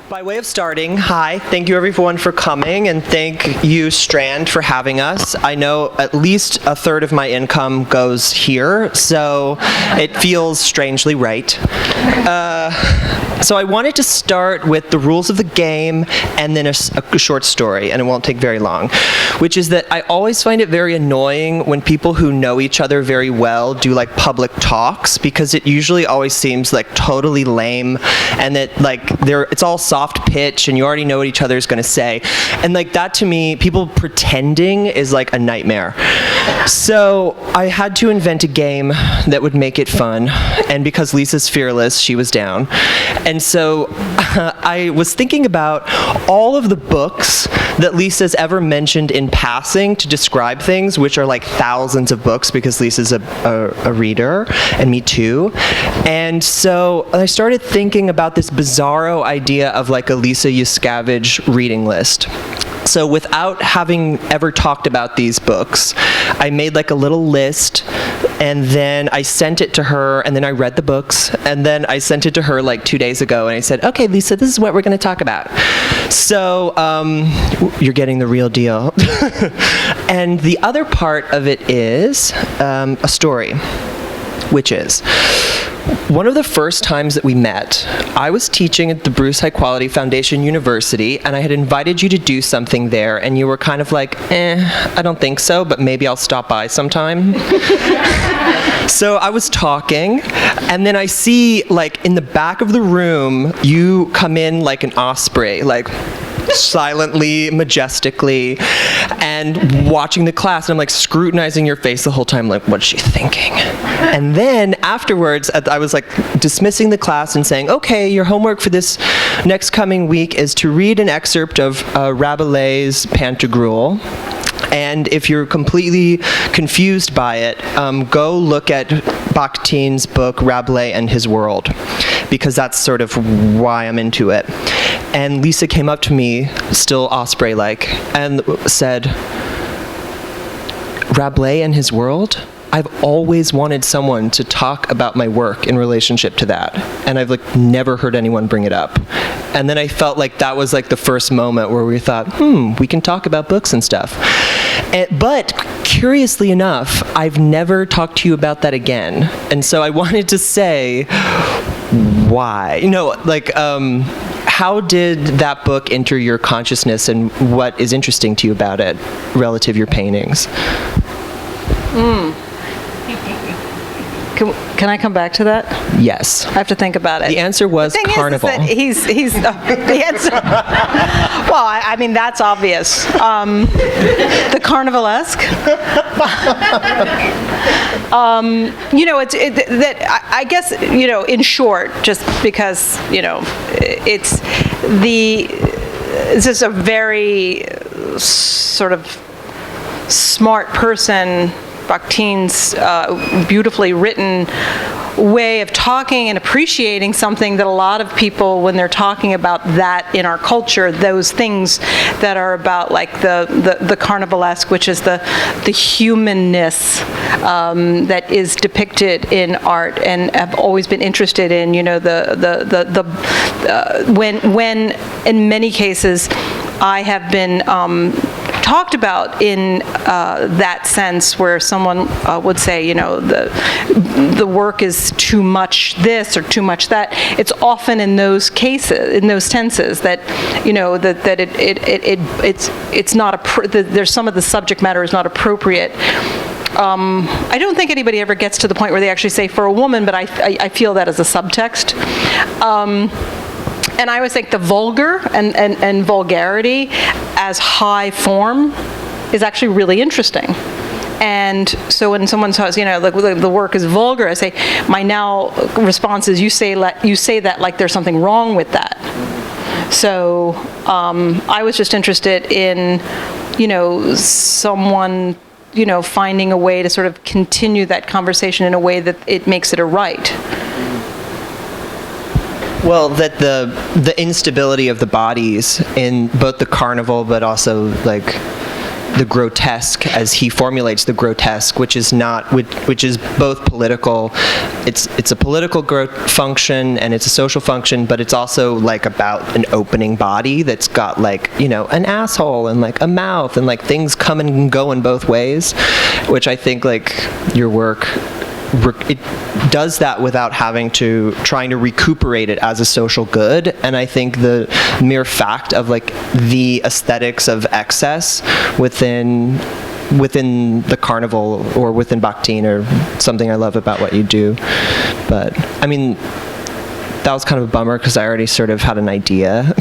By way of starting, hi, thank you everyone for coming, and thank you, Strand, for having us. I know at least a third of my income goes here, so it feels strangely right. So I wanted to start with the rules of the game and then a short story, and it won't take very long, which is that I always find it very annoying when people who know each other very well do like public talks, because it usually always seems like totally lame, and that like it's all soft pitch and you already know what each other is going to say, and like that to me, people pretending is like a nightmare. So I had to invent a game that would make it fun, and because Lisa's fearless, she was down. And so I was thinking about all of the books that Lisa's ever mentioned in passing to describe things, which are like thousands of books because Lisa's a reader, and me too. And so I started thinking about this bizarro idea of like a Lisa Yuskavage reading list. So without having ever talked about these books, I made like a little list, and then I sent it to her, and then I read the books, and then I sent it to her like 2 days ago, and I said, okay, Lisa, this is what we're going to talk about. So you're getting the real deal. And the other part of it is a story, which is, one of the first times that we met, I was teaching at the Bruce High Quality Foundation University, and I had invited you to do something there, and you were kind of like, I don't think so, but maybe I'll stop by sometime. So I was talking, and then I see, like, in the back of the room, you come in like an osprey, like, silently, majestically, and watching the class, and I'm like scrutinizing your face the whole time, like, what's she thinking? And then afterwards, I was like dismissing the class and saying, okay, your homework for this next coming week is to read an excerpt of Rabelais' Pantagruel. And if you're completely confused by it, go look at Bakhtin's book, Rabelais and His World, because that's sort of why I'm into it. And Lisa came up to me, still osprey-like, and said, Rabelais and His World? I've always wanted someone to talk about my work in relationship to that, and I've like never heard anyone bring it up. And then I felt like that was like the first moment where we thought, we can talk about books and stuff. But curiously enough, I've never talked to you about that again. And so I wanted to say, why? You know, like, how did that book enter your consciousness, and what is interesting to you about it relative to your paintings? Can I come back to that? Yes. I have to think about it. The answer was carnival. The answer. Well, I mean, that's obvious. The carnivalesque. I guess, in short, just because, it's just a very sort of smart person, Bakhtin's beautifully written way of talking and appreciating something that a lot of people, when they're talking about that in our culture, those things that are about like the carnivalesque, which is the humanness that is depicted in art, and have always been interested in, when in many cases I have been talked about in that sense, where someone would say, the work is too much this or too much that. It's often in those cases, in those tenses, that it's not there's some of the subject matter is not appropriate. I don't think anybody ever gets to the point where they actually say for a woman, but I feel that as a subtext. And I always think the vulgar and vulgarity as high form is actually really interesting. And so when someone says, the work is vulgar, I say, my now response is, you say that like there's something wrong with that. So I was just interested in, someone, finding a way to sort of continue that conversation in a way that it makes it a right. Well, that the instability of the bodies in both the carnival, but also like the grotesque, as he formulates the grotesque, which is both political. It's a political function and it's a social function, but it's also like about an opening body that's got like, you know, an asshole and like a mouth and like things come and go in both ways, which I think like your work, it does that without trying to recuperate it as a social good. And I think the mere fact of like the aesthetics of excess within the carnival or within Bakhtin or something I love about what you do. But I mean, that was kind of a bummer because I already sort of had an idea.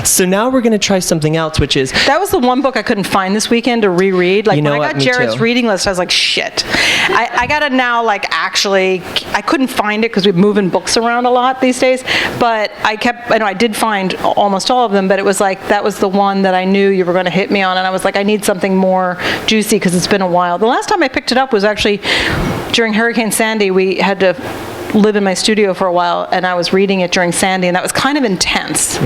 So now we're going to try something else, which is... That was the one book I couldn't find this weekend to reread. Like, when I got Jarrett's reading list, I was like, shit. I got to now, like, actually... I couldn't find it because we're moving books around a lot these days. But I did find almost all of them, but it was like, that was the one that I knew you were going to hit me on. And I was like, I need something more juicy because it's been a while. The last time I picked it up was actually during Hurricane Sandy. We had to live in my studio for a while, and I was reading it during Sandy, and that was kind of intense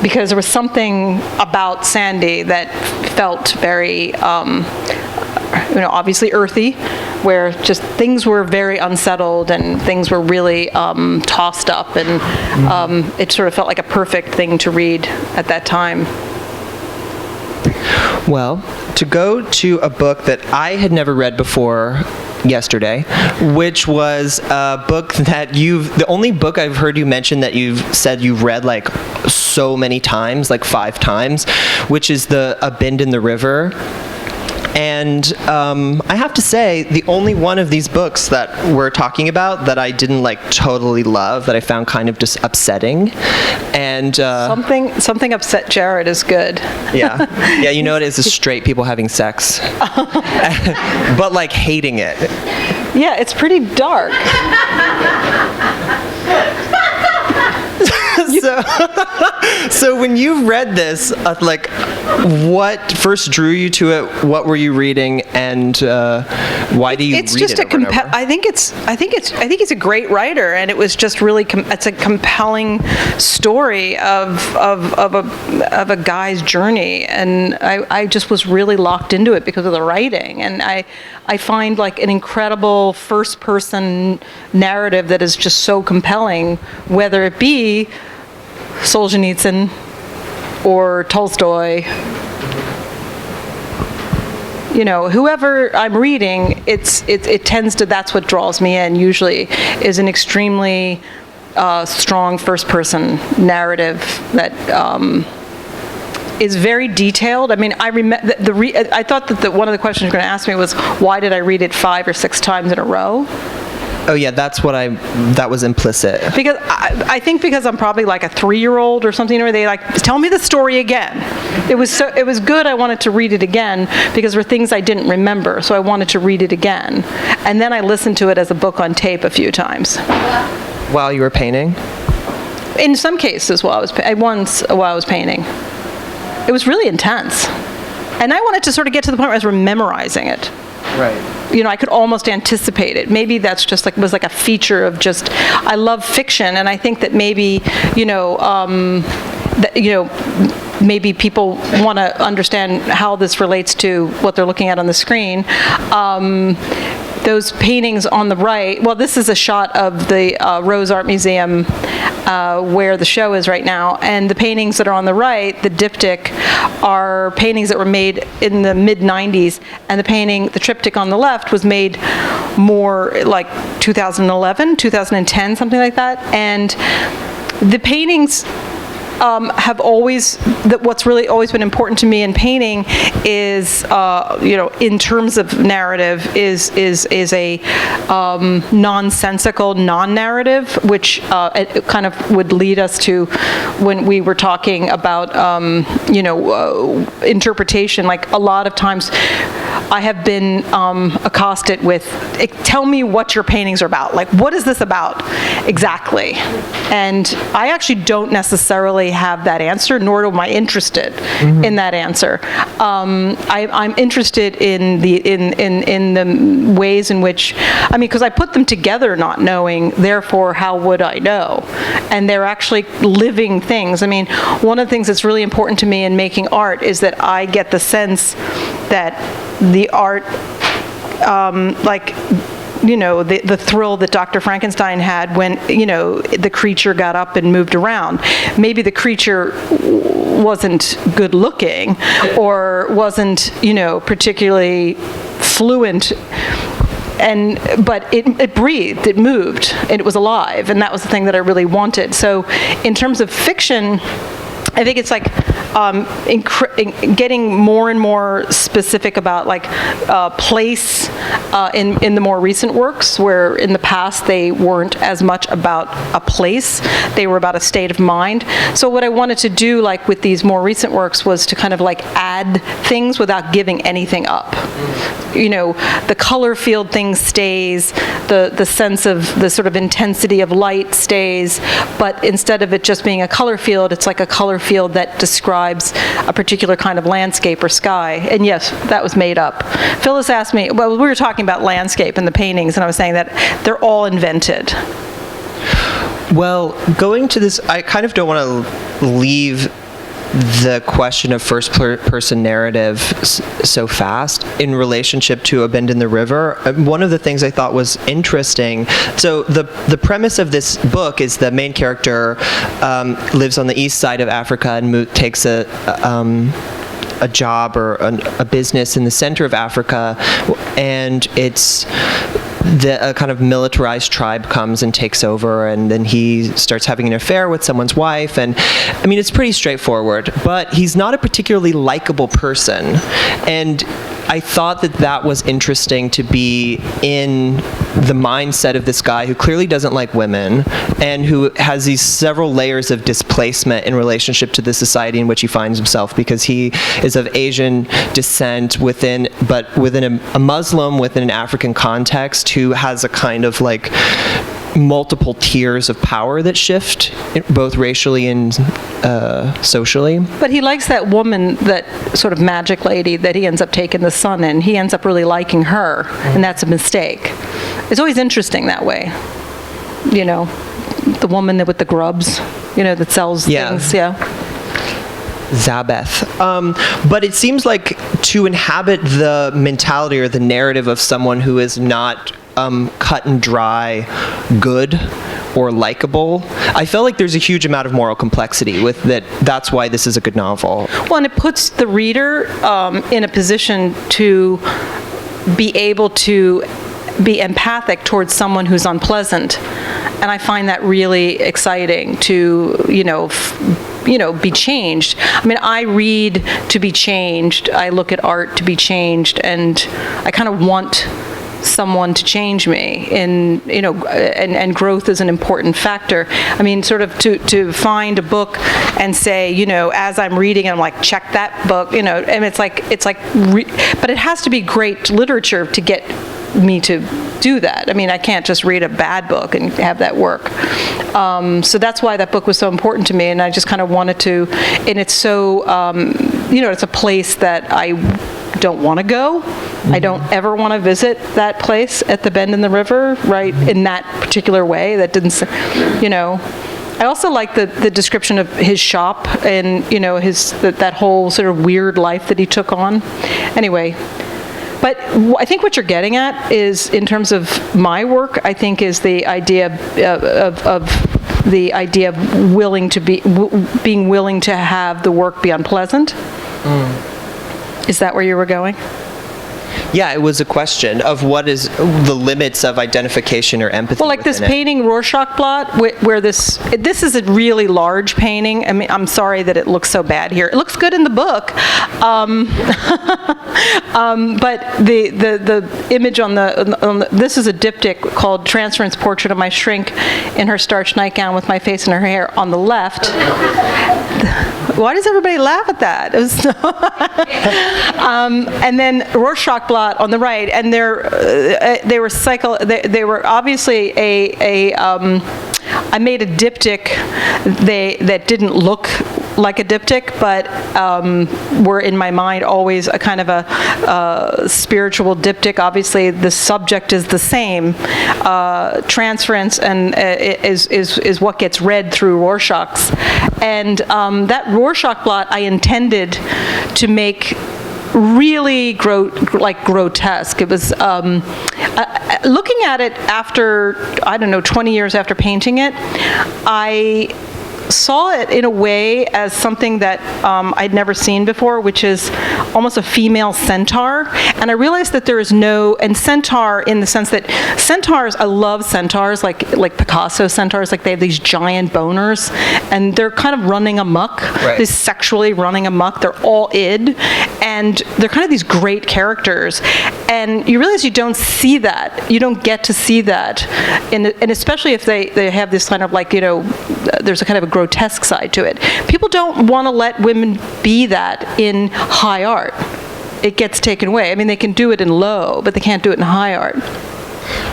because there was something about Sandy that felt very, obviously earthy, where just things were very unsettled and things were really tossed up, and it sort of felt like a perfect thing to read at that time. Well, to go to a book that I had never read before yesterday, which was a book that the only book I've heard you mention that you've said you've read like so many times, like 5 times, which is A Bend in the River. And I have to say, the only one of these books that we're talking about that I didn't like totally love, that I found kind of just upsetting. And something upset Jarrett is good. Yeah, you know what it is straight people having sex, but like hating it. Yeah, it's pretty dark. So when you read this, like, what first drew you to it? What were you reading, and why do you read it over and over? I think he's a great writer, and it was just really it's a compelling story of a guy's journey, and I just was really locked into it because of the writing, and I find like an incredible first person narrative that is just so compelling, whether it be Solzhenitsyn or Tolstoy, whoever I'm reading, it tends to, that's what draws me in usually, is an extremely strong first-person narrative that is very detailed. I mean, I thought that one of the questions you were going to ask me was, why did I read it 5 or 6 times in a row? Oh yeah, that was implicit. Because I think because I'm probably like a 3-year-old or something, where they like, tell me the story again. It was good. I wanted to read it again because there were things I didn't remember, so I wanted to read it again. And then I listened to it as a book on tape a few times. While you were painting? In some cases, while I was painting. It was really intense. And I wanted to sort of get to the point where I was memorizing it. Right. I could almost anticipate it. Maybe that's just was like a feature of just, I love fiction, and I think that maybe, maybe people want to understand how this relates to what they're looking at on the screen. Those paintings on the right, well, this is a shot of the Rose Art Museum where the show is right now, and the paintings that are on the right, the diptych, are paintings that were made in the mid-90s, and the triptych on the left was made more like 2011, 2010, something like that, and the paintings have always, what's really always been important to me in painting is, in terms of narrative, is a nonsensical non-narrative, which it kind of would lead us to when we were talking about, interpretation. Like, a lot of times I have been accosted with, tell me what your paintings are about. Like, what is this about exactly? And I actually don't necessarily necessarily have that answer, nor am I interested in that answer. I'm interested in the ways in which, because I put them together not knowing, therefore how would I know? And they're actually living things. One of the things that's really important to me in making art is that I get the sense that the art, the thrill that Dr. Frankenstein had when, the creature got up and moved around. Maybe the creature wasn't good looking or wasn't, particularly fluent, but it breathed, it moved, and it was alive, and that was the thing that I really wanted. So in terms of fiction, I think it's like getting more and more specific about place in the more recent works, where in the past they weren't as much about a place, they were about a state of mind. So what I wanted to do with these more recent works was to kind of add things without giving anything up. The color field thing stays, the sense of the sort of intensity of light stays, but instead of it just being a color field, it's like a color field that describes a particular kind of landscape or sky. And yes, that was made up. Phyllis asked me, well, we were talking about landscape and the paintings, and I was saying that they're all invented. Well, going to this, I kind of don't want to leave the question of first-person narrative so fast in relationship to A Bend in the River. One of the things I thought was interesting, so the premise of this book is the main character lives on the east side of Africa and takes a job or a business in the center of Africa, and it's a kind of militarized tribe comes and takes over, and then he starts having an affair with someone's wife, and it's pretty straightforward, but he's not a particularly likable person, and I thought that was interesting to be in the mindset of this guy who clearly doesn't like women and who has these several layers of displacement in relationship to the society in which he finds himself, because he is of Asian descent within a Muslim within an African context who has a kind of multiple tiers of power that shift, both racially and socially. But he likes that woman, that sort of magic lady that he ends up taking the son in. He ends up really liking her, and that's a mistake. It's always interesting that way. The woman with the grubs, that sells things. Yeah. Zabeth. But it seems like to inhabit the mentality or the narrative of someone who is not cut and dry good or likable, I feel like there's a huge amount of moral complexity with that. That's why this is a good novel. Well, and it puts the reader in a position to be able to be empathic towards someone who's unpleasant, and I find that really exciting to be changed. I read to be changed. I look at art to be changed, and I kind of want someone to change me, and growth is an important factor. Sort of to find a book and say, as I'm reading, I'm like, check that book, and but it has to be great literature to get me to do that. I can't just read a bad book and have that work. So that's why that book was so important to me, and I just kind of wanted to, and it's so, it's a place that I don't want to go. I don't ever want to visit that place at the bend in the river, right, in that particular way. That didn't, I also like the description of his shop and, that whole sort of weird life that he took on. Anyway, but I think what you're getting at is, in terms of my work, I think is the idea of being willing to have the work be unpleasant. Is that where you were going? Yeah, it was a question of what is the limits of identification or empathy. Well, like this painting, Rorschach blot, where this is a really large painting. I'm sorry that it looks so bad here. It looks good in the book, but the image on this is a diptych called "Transference Portrait of My Shrink in her starched nightgown with my face in her hair" on the left. Why does everybody laugh at that? It was and then Rorschach blot on the right, and they were obviously a I made a diptych that didn't look like a diptych, but were in my mind always a kind of a spiritual diptych. Obviously, the subject is the same. Transference and is what gets read through Rorschach's, and that Rorschach blot I intended to make really grotesque. It was looking at it after, I don't know, 20 years after painting it, I saw it in a way as something that I'd never seen before, which is almost a female centaur. And I realized that there is and centaur in the sense that centaurs, I love centaurs, like Picasso centaurs, like they have these giant boners, and they're kind of running amok, right. They're sexually running amok, they're all id, and they're kind of these great characters. And you realize you don't see that, you don't get to see that, and especially if they have this kind of there's a kind of a grotesque side to it. People don't want to let women be that in high art. It gets taken away. I mean, they can do it in low, but they can't do it in high art.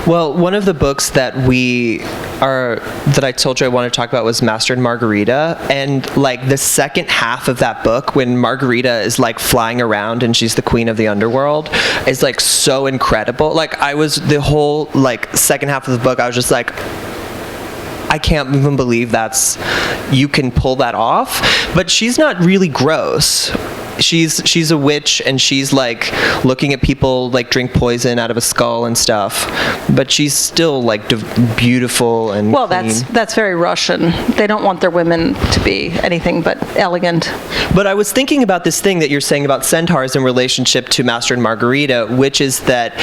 Well, one of the books that I told you I wanted to talk about was Master and Margarita, and the second half of that book, when Margarita is flying around and she's the queen of the underworld, is so incredible. The whole second half of the book, I was just I can't even believe you can pull that off. But she's not really gross. She's a witch, and she's looking at people drink poison out of a skull and stuff, but she's still beautiful and well, clean. that's very Russian. They don't want their women to be anything but elegant. But I was thinking about this thing that you're saying about centaurs in relationship to Master and Margarita, which is that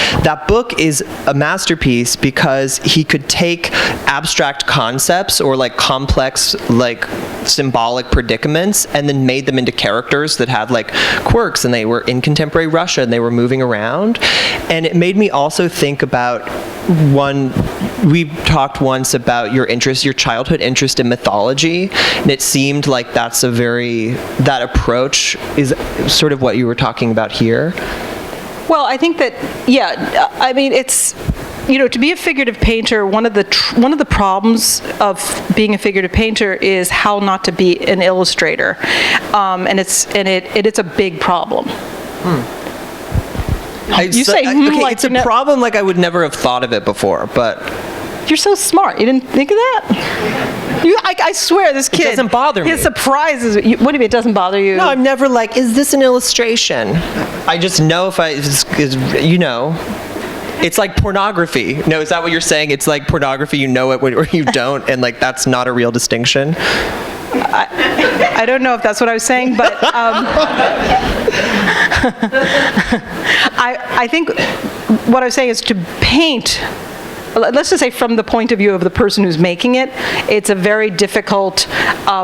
book is a masterpiece because he could take abstract concepts or complex symbolic predicaments and then made them into characters that had quirks, and they were in contemporary Russia and they were moving around. And it made me also think about we talked once about your childhood interest in mythology, and it seemed like that approach is sort of what you were talking about here. Well, I think that, I mean, it's, to be a figurative painter, one of the problems of being a figurative painter is how not to be an illustrator, and it's a big problem. It's a problem like I would never have thought of it before, but you're so smart. You didn't think of that? I swear, this kid. It doesn't bother me. His surprises. What do you mean it doesn't bother you? No, I'm never is this an illustration? I just know it's like pornography. No, is that what you're saying? It's like pornography, you know it or you don't, and that's not a real distinction? I don't know if that's what I was saying, but I think what I was saying is to paint, let's just say from the point of view of the person who's making it, it's a very difficult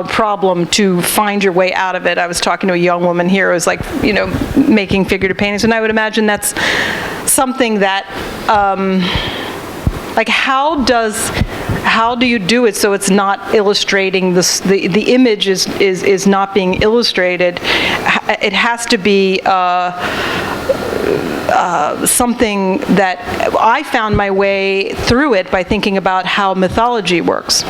problem to find your way out of it. I was talking to a young woman here who was making figurative paintings, and I would imagine that's something that, how do you do it so it's not illustrating the image is not being illustrated? It has to be something that I found my way through it by thinking about how mythology works.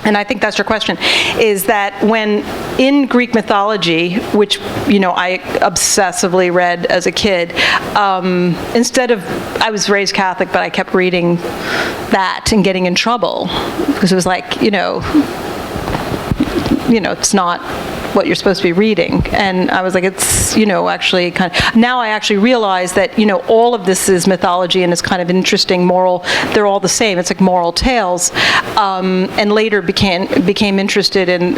And I think that's your question, is that when in Greek mythology, which I obsessively read as a kid, I was raised Catholic, but I kept reading that and getting in trouble because it was it's not what you're supposed to be reading. And I was it's, actually kind of, now I actually realize that, all of this is mythology and it's kind of interesting moral, they're all the same. It's like moral tales. And later became interested in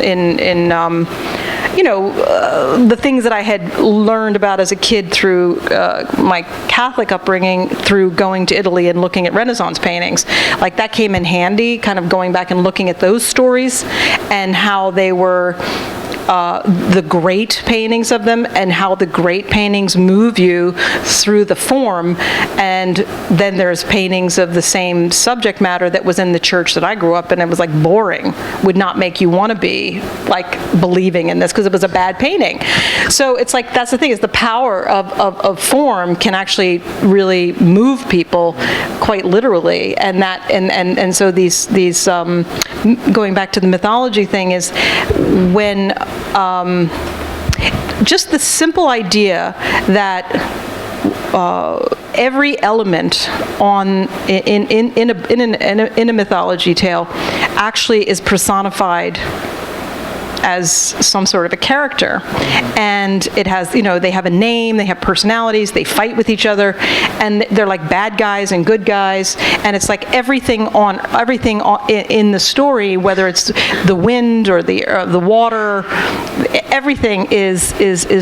the things that I had learned about as a kid through my Catholic upbringing, through going to Italy and looking at Renaissance paintings. That came in handy, kind of going back and looking at those stories and how they were the great paintings of them and how the great paintings move you through the form. And then there's paintings of the same subject matter that was in the church that I grew up in. It was like boring, would not make you want to be like believing in this because it was a bad painting. So it's like, that's the thing, is the power of form can actually really move people quite literally. And that, and so these going back to the mythology thing, is when just the simple idea that every element in a mythology tale actually is personified as some sort of a character, and it has, they have a name, they have personalities, they fight with each other, and they're like bad guys and good guys, and it's like everything in the story, whether it's the wind or the water, everything is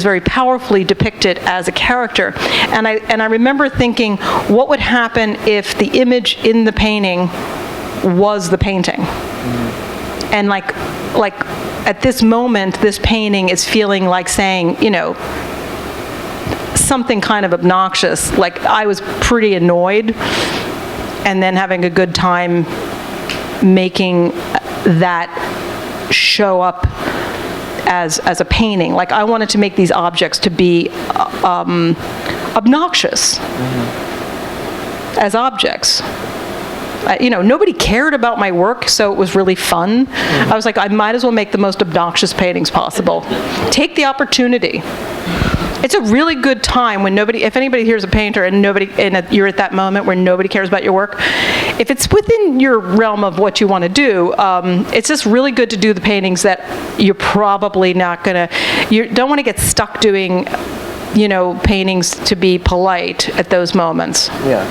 very powerfully depicted as a character. And I remember thinking, what would happen if the image in the painting was the painting? And like at this moment, this painting is feeling like saying, something kind of obnoxious. Like, I was pretty annoyed, and then having a good time making that show up as a painting. Like, I wanted to make these objects to be obnoxious as objects. Nobody cared about my work, so it was really fun. I was like, I might as well make the most obnoxious paintings possible. Take the opportunity. It's a really good time when if anybody here's a painter and you're at that moment where nobody cares about your work, if it's within your realm of what you want to do, it's just really good to do the paintings that you're probably not gonna, you don't want to get stuck doing, paintings to be polite at those moments. Yeah.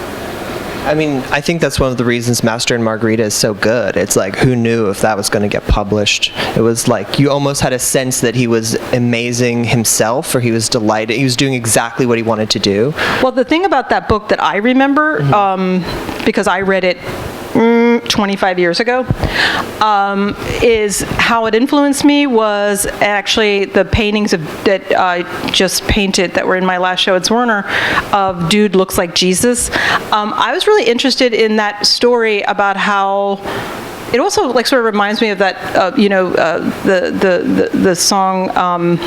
I mean, I think that's one of the reasons Master and Margarita is so good. It's like, who knew if that was going to get published? It was like, you almost had a sense that he was amazing himself, or he was delighted. He was doing exactly what he wanted to do. Well, the thing about that book that I remember, because I read it 25 years ago, is how it influenced me was actually the paintings that I just painted that were in my last show at Zwirner of Dude Looks Like Jesus. I was really interested in that story about how it also sort of reminds me of that, the song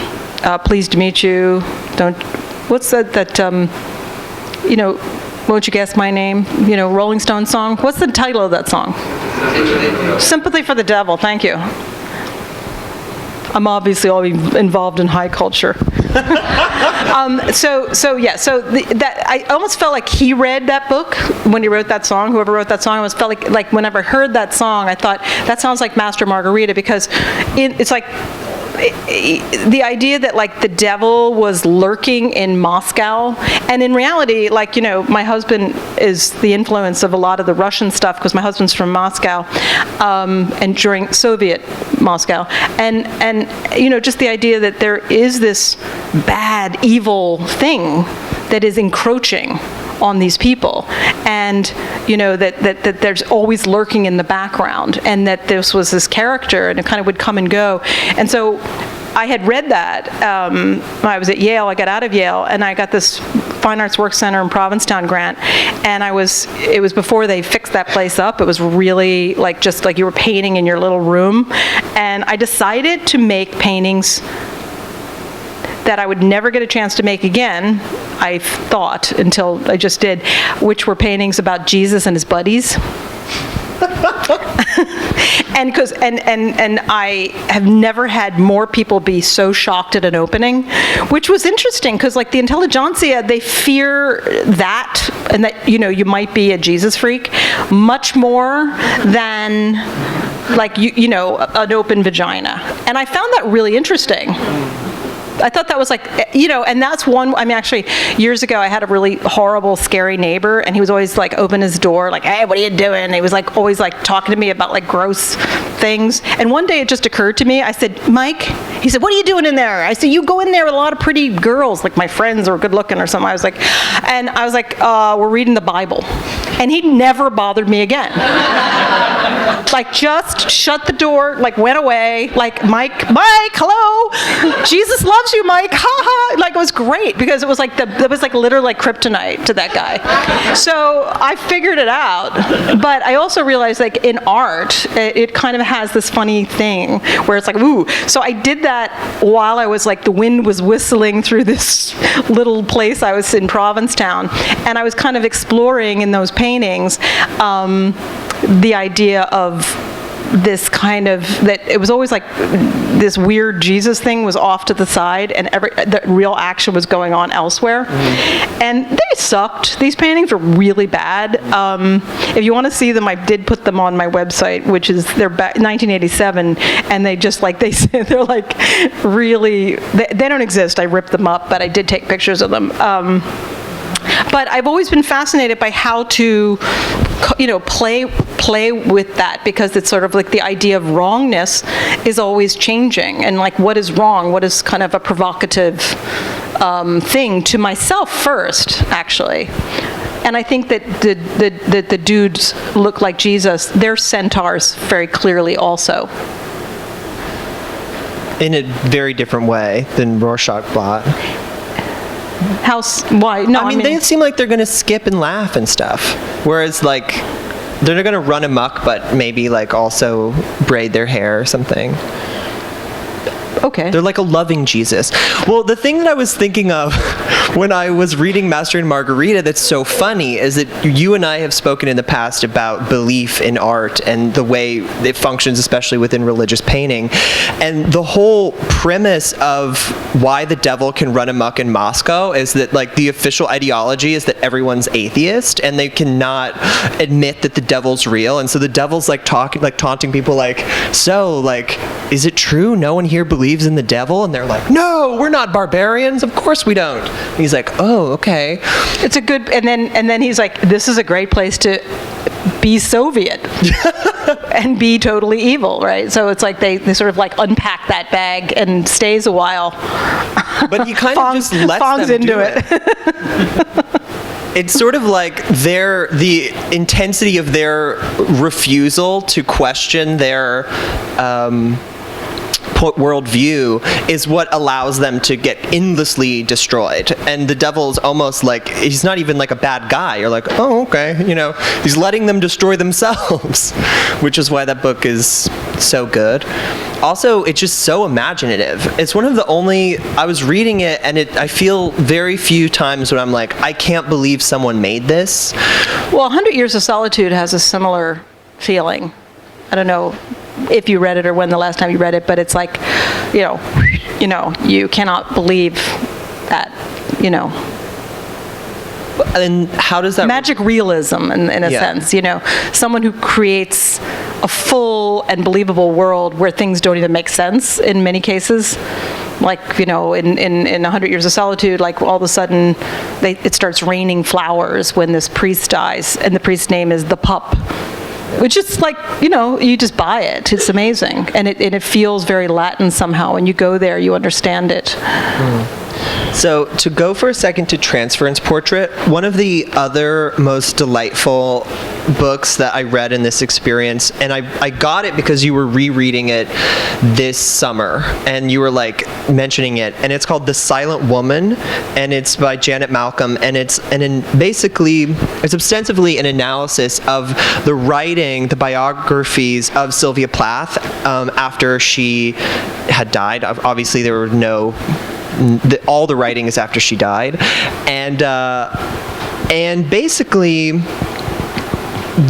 Pleased to Meet You. What's that Won't You Guess My Name? Rolling Stone song. What's the title of that song? Sympathy for the Devil. Thank you. I'm obviously always involved in high culture. I almost felt like he read that book when he wrote that song. Whoever wrote that song, I almost felt like whenever I heard that song, I thought, that sounds like Master Margarita, because it's like, the idea that the devil was lurking in Moscow, and in reality, my husband is the influence of a lot of the Russian stuff, because my husband's from Moscow, and during Soviet Moscow, and just the idea that there is this bad, evil thing that is encroaching on these people, and that there's always lurking in the background, and that this was this character, and it kind of would come and go. And so I had read that when I was at Yale. I got out of Yale, and I got this Fine Arts Work Center in Provincetown grant, and it was before they fixed that place up. It was really just like you were painting in your little room, and I decided to make paintings that I would never get a chance to make again, I thought, until I just did, which were paintings about Jesus and his buddies. and I have never had more people be so shocked at an opening, which was interesting, because the intelligentsia, they fear that, and that you might be a Jesus freak, much more than an open vagina. And I found that really interesting. I thought that was and that's one, actually, years ago, I had a really horrible, scary neighbor, and he was always open his door, hey, what are you doing? And he was always talking to me about gross things. And one day it just occurred to me, I said, Mike, he said, what are you doing in there? I said, you go in there with a lot of pretty girls, my friends are good looking or something. I was we're reading the Bible. And he never bothered me again. Like, just shut the door, like, went away, like, Mike, hello, Jesus loves you, Mike, ha ha. Like, it was great, because it was like literally like kryptonite to that guy. So I figured it out, but I also realized, like, in art, it kind of has this funny thing where it's like, ooh. So I did that while I was, like, the wind was whistling through this little place I was in Provincetown, and I was kind of exploring in those paintings the idea of this kind of, that it was always like this weird Jesus thing was off to the side, and the real action was going on elsewhere. And they sucked. These paintings were really bad. If you want to see them, I did put them on my website, which is, they're 1987, and they just, like, they're like really, they don't exist. I ripped them up, but I did take pictures of them. But I've always been fascinated by how to, play with that, because it's sort of like the idea of wrongness is always changing, and, like, what is wrong? What is kind of a provocative thing to myself first, actually. And I think that the dudes look like Jesus. They're centaurs very clearly also. In a very different way than Rorschach blot. Why? No, I mean, they seem like they're going to skip and laugh and stuff. Whereas, like, they're not going to run amok, but maybe, like, also braid their hair or something. Okay. They're like a loving Jesus. Well, the thing that I was thinking of when I was reading Master and Margarita that's so funny is that you and I have spoken in the past about belief in art and the way it functions, especially within religious painting. And the whole premise of why the devil can run amok in Moscow is that, like, the official ideology is that everyone's atheist and they cannot admit that the devil's real. And so the devil's, like, taunting people, like, so, like, is it true no one here believes in the devil? And they're like, no, we're not barbarians, of course we don't. And he's like, oh, okay. It's a good, and then he's like, this is a great place to be Soviet and be totally evil, right? So it's like they sort of, like, unpack that bag and stays a while. But he kind of just lets them do it. It's sort of like the intensity of their refusal to question their worldview is what allows them to get endlessly destroyed. And the devil's almost like, he's not even like a bad guy. You're like, oh, okay, he's letting them destroy themselves, which is why that book is so good. Also, it's just so imaginative. It's one of the only, I was reading it, and I feel very few times when I'm like, I can't believe someone made this. Well, 100 Years of Solitude has a similar feeling. I don't know if you read it or when the last time you read it, but it's like, you cannot believe that, And how does that... Magic realism, in a sense, someone who creates a full and believable world where things don't even make sense in many cases. Like, in 100 Years of Solitude, like, all of a sudden, it starts raining flowers when this priest dies, and the priest's name is the Pup. Which is like, you just buy it. It's amazing. And it feels very Latin somehow. When you go there, you understand it. So to go for a second to Transference Portrait, one of the other most delightful books that I read in this experience, and I got it because you were rereading it this summer, and you were, like, mentioning it, and it's called The Silent Woman, and it's by Janet Malcolm, and it's ostensively an analysis of the writing, the biographies of Sylvia Plath after she had died. Obviously, there were all the writing is after she died, and basically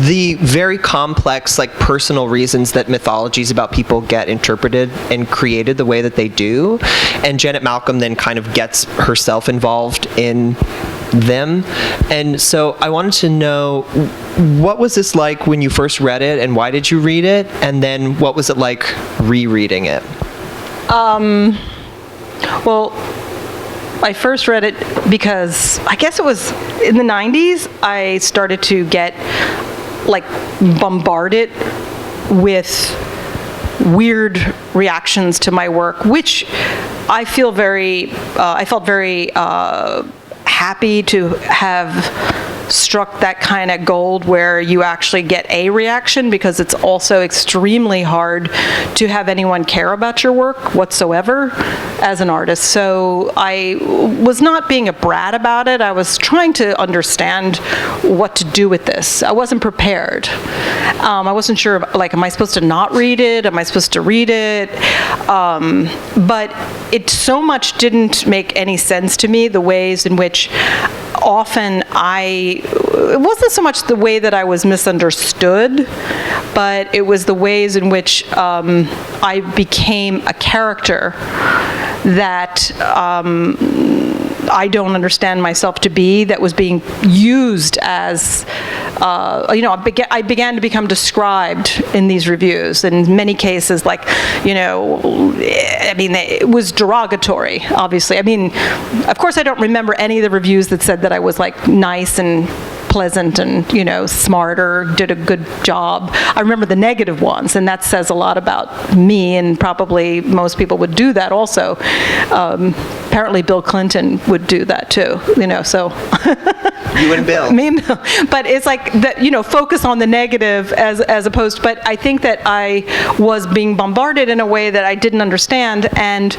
the very complex, like, personal reasons that mythologies about people get interpreted and created the way that they do, and Janet Malcolm then kind of gets herself involved in them. And so I wanted to know, what was this like when you first read it, and why did you read it, and then what was it like rereading it? Well, I first read it because I guess it was in the 90s I started to get, like, bombarded with weird reactions to my work, which I felt very happy to have struck that kind of gold where you actually get a reaction, because it's also extremely hard to have anyone care about your work whatsoever as an artist. So I was not being a brat about it. I was trying to understand what to do with this. I wasn't prepared. I wasn't sure, like, am I supposed to not read it? Am I supposed to read it? But it so much didn't make any sense to me, the ways in which often it wasn't so much the way that I was misunderstood, but it was the ways in which I became a character that I don't understand myself to be, that was being used as, I began to become described in these reviews. In many cases, like, it was derogatory, obviously. I mean, of course I don't remember any of the reviews that said that I was, like, nice and pleasant and, smart or did a good job. I remember the negative ones, and that says a lot about me, and probably most people would do that also. Apparently Bill Clinton would do that too, so. You and Bill. Me and Bill. But it's like, focus on the negative as opposed, but I think that I was being bombarded in a way that I didn't understand. And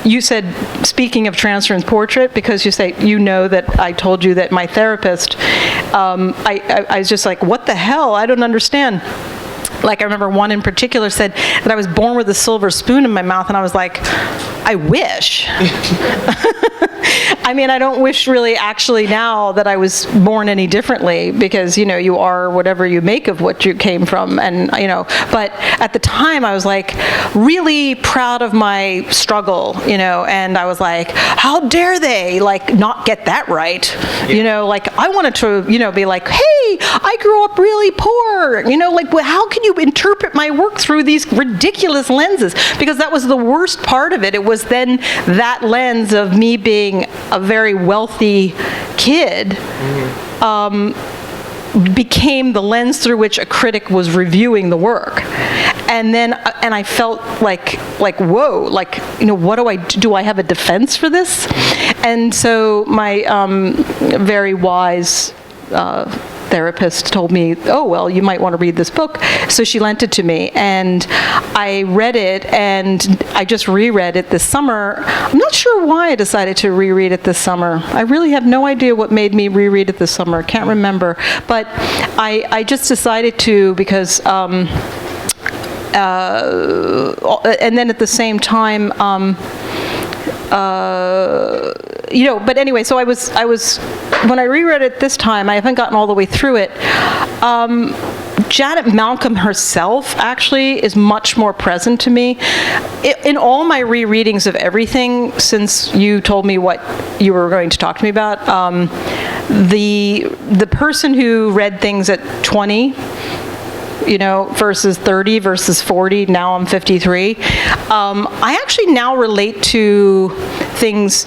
you said, speaking of Transtern's portrait, because you say, that I told you that my therapist, I was just like, what the hell? I don't understand. Like, I remember one in particular said that I was born with a silver spoon in my mouth, and I was like, I wish. I mean, I don't wish really actually now that I was born any differently, because, you are whatever you make of what you came from, and, but at the time I was like really proud of my struggle, and I was like, how dare they, like, not get that right? Yeah. Like, I wanted to, be like, hey, I grew up really poor, like, well, how can you interpret my work through these ridiculous lenses? Because that was the worst part of it. It was then that lens of me being a very wealthy kid became the lens through which a critic was reviewing the work. And then, and I felt like whoa, like, what do I do? Do I have a defense for this? And so my very wise therapist told me, oh, well, you might want to read this book. So she lent it to me, and I read it, and I just reread it this summer. I'm not sure why I decided to reread it this summer. I really have no idea what made me reread it this summer. Can't remember. But I just decided to, because and then at the same time, but anyway, so I was when I reread it this time, I haven't gotten all the way through it. Janet Malcolm herself actually is much more present to me. In all my rereadings of everything, since you told me what you were going to talk to me about, the person who read things at 20, versus 30 versus 40, now I'm 53. I actually now relate to things,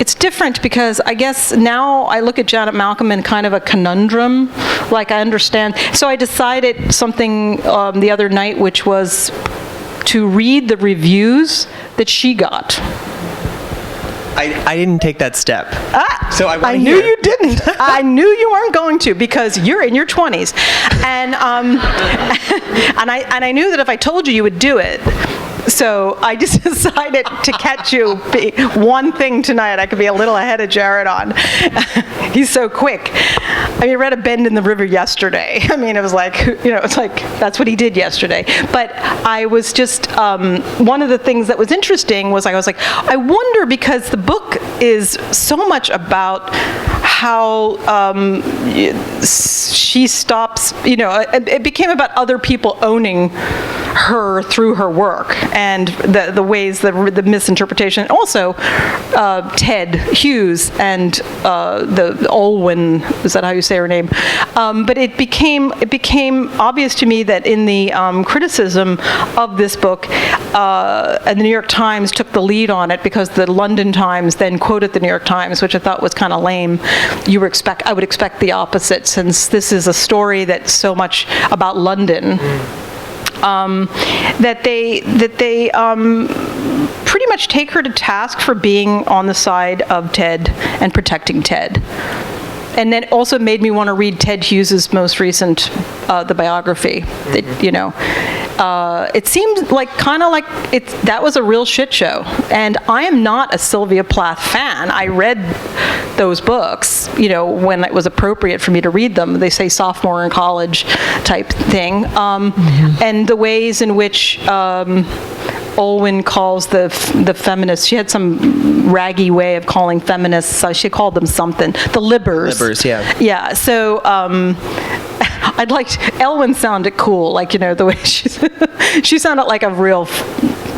it's different, because I guess now I look at Janet Malcolm in kind of a conundrum, like I understand. So I decided something the other night, which was to read the reviews that she got. I didn't take that step. So I knew you didn't. I knew you weren't going to, because you're in your 20s, and I knew that if I told you, you would do it. So I just decided to catch you one thing tonight I could be a little ahead of Jarrett on. He's so quick. I mean, I read A Bend in the River yesterday. I mean, it was like, it's like, that's what he did yesterday. But I was just, one of the things that was interesting was I was like, I wonder, because the book is so much about how she stops, it became about other people owning her through her work, and the ways, the misinterpretation. Also, Ted Hughes and the Olwen, is that how you say her name? But it became obvious to me that in the criticism of this book, and the New York Times took the lead on it, because the London Times then quoted the New York Times, which I thought was kind of lame. I would expect the opposite, since this is a story that's so much about London. That they pretty much take her to task for being on the side of Ted and protecting Ted. And then also made me want to read Ted Hughes's most recent, the biography. It seemed like that was a real shit show. And I am not a Sylvia Plath fan. I read those books, when it was appropriate for me to read them. They say sophomore in college type thing. And the ways in which Olwen calls the feminists. She had some raggy way of calling feminists. So she called them something. The libbers. Libbers, yeah. Yeah. So I'd like Elwyn sounded cool. The way she sounded like a real.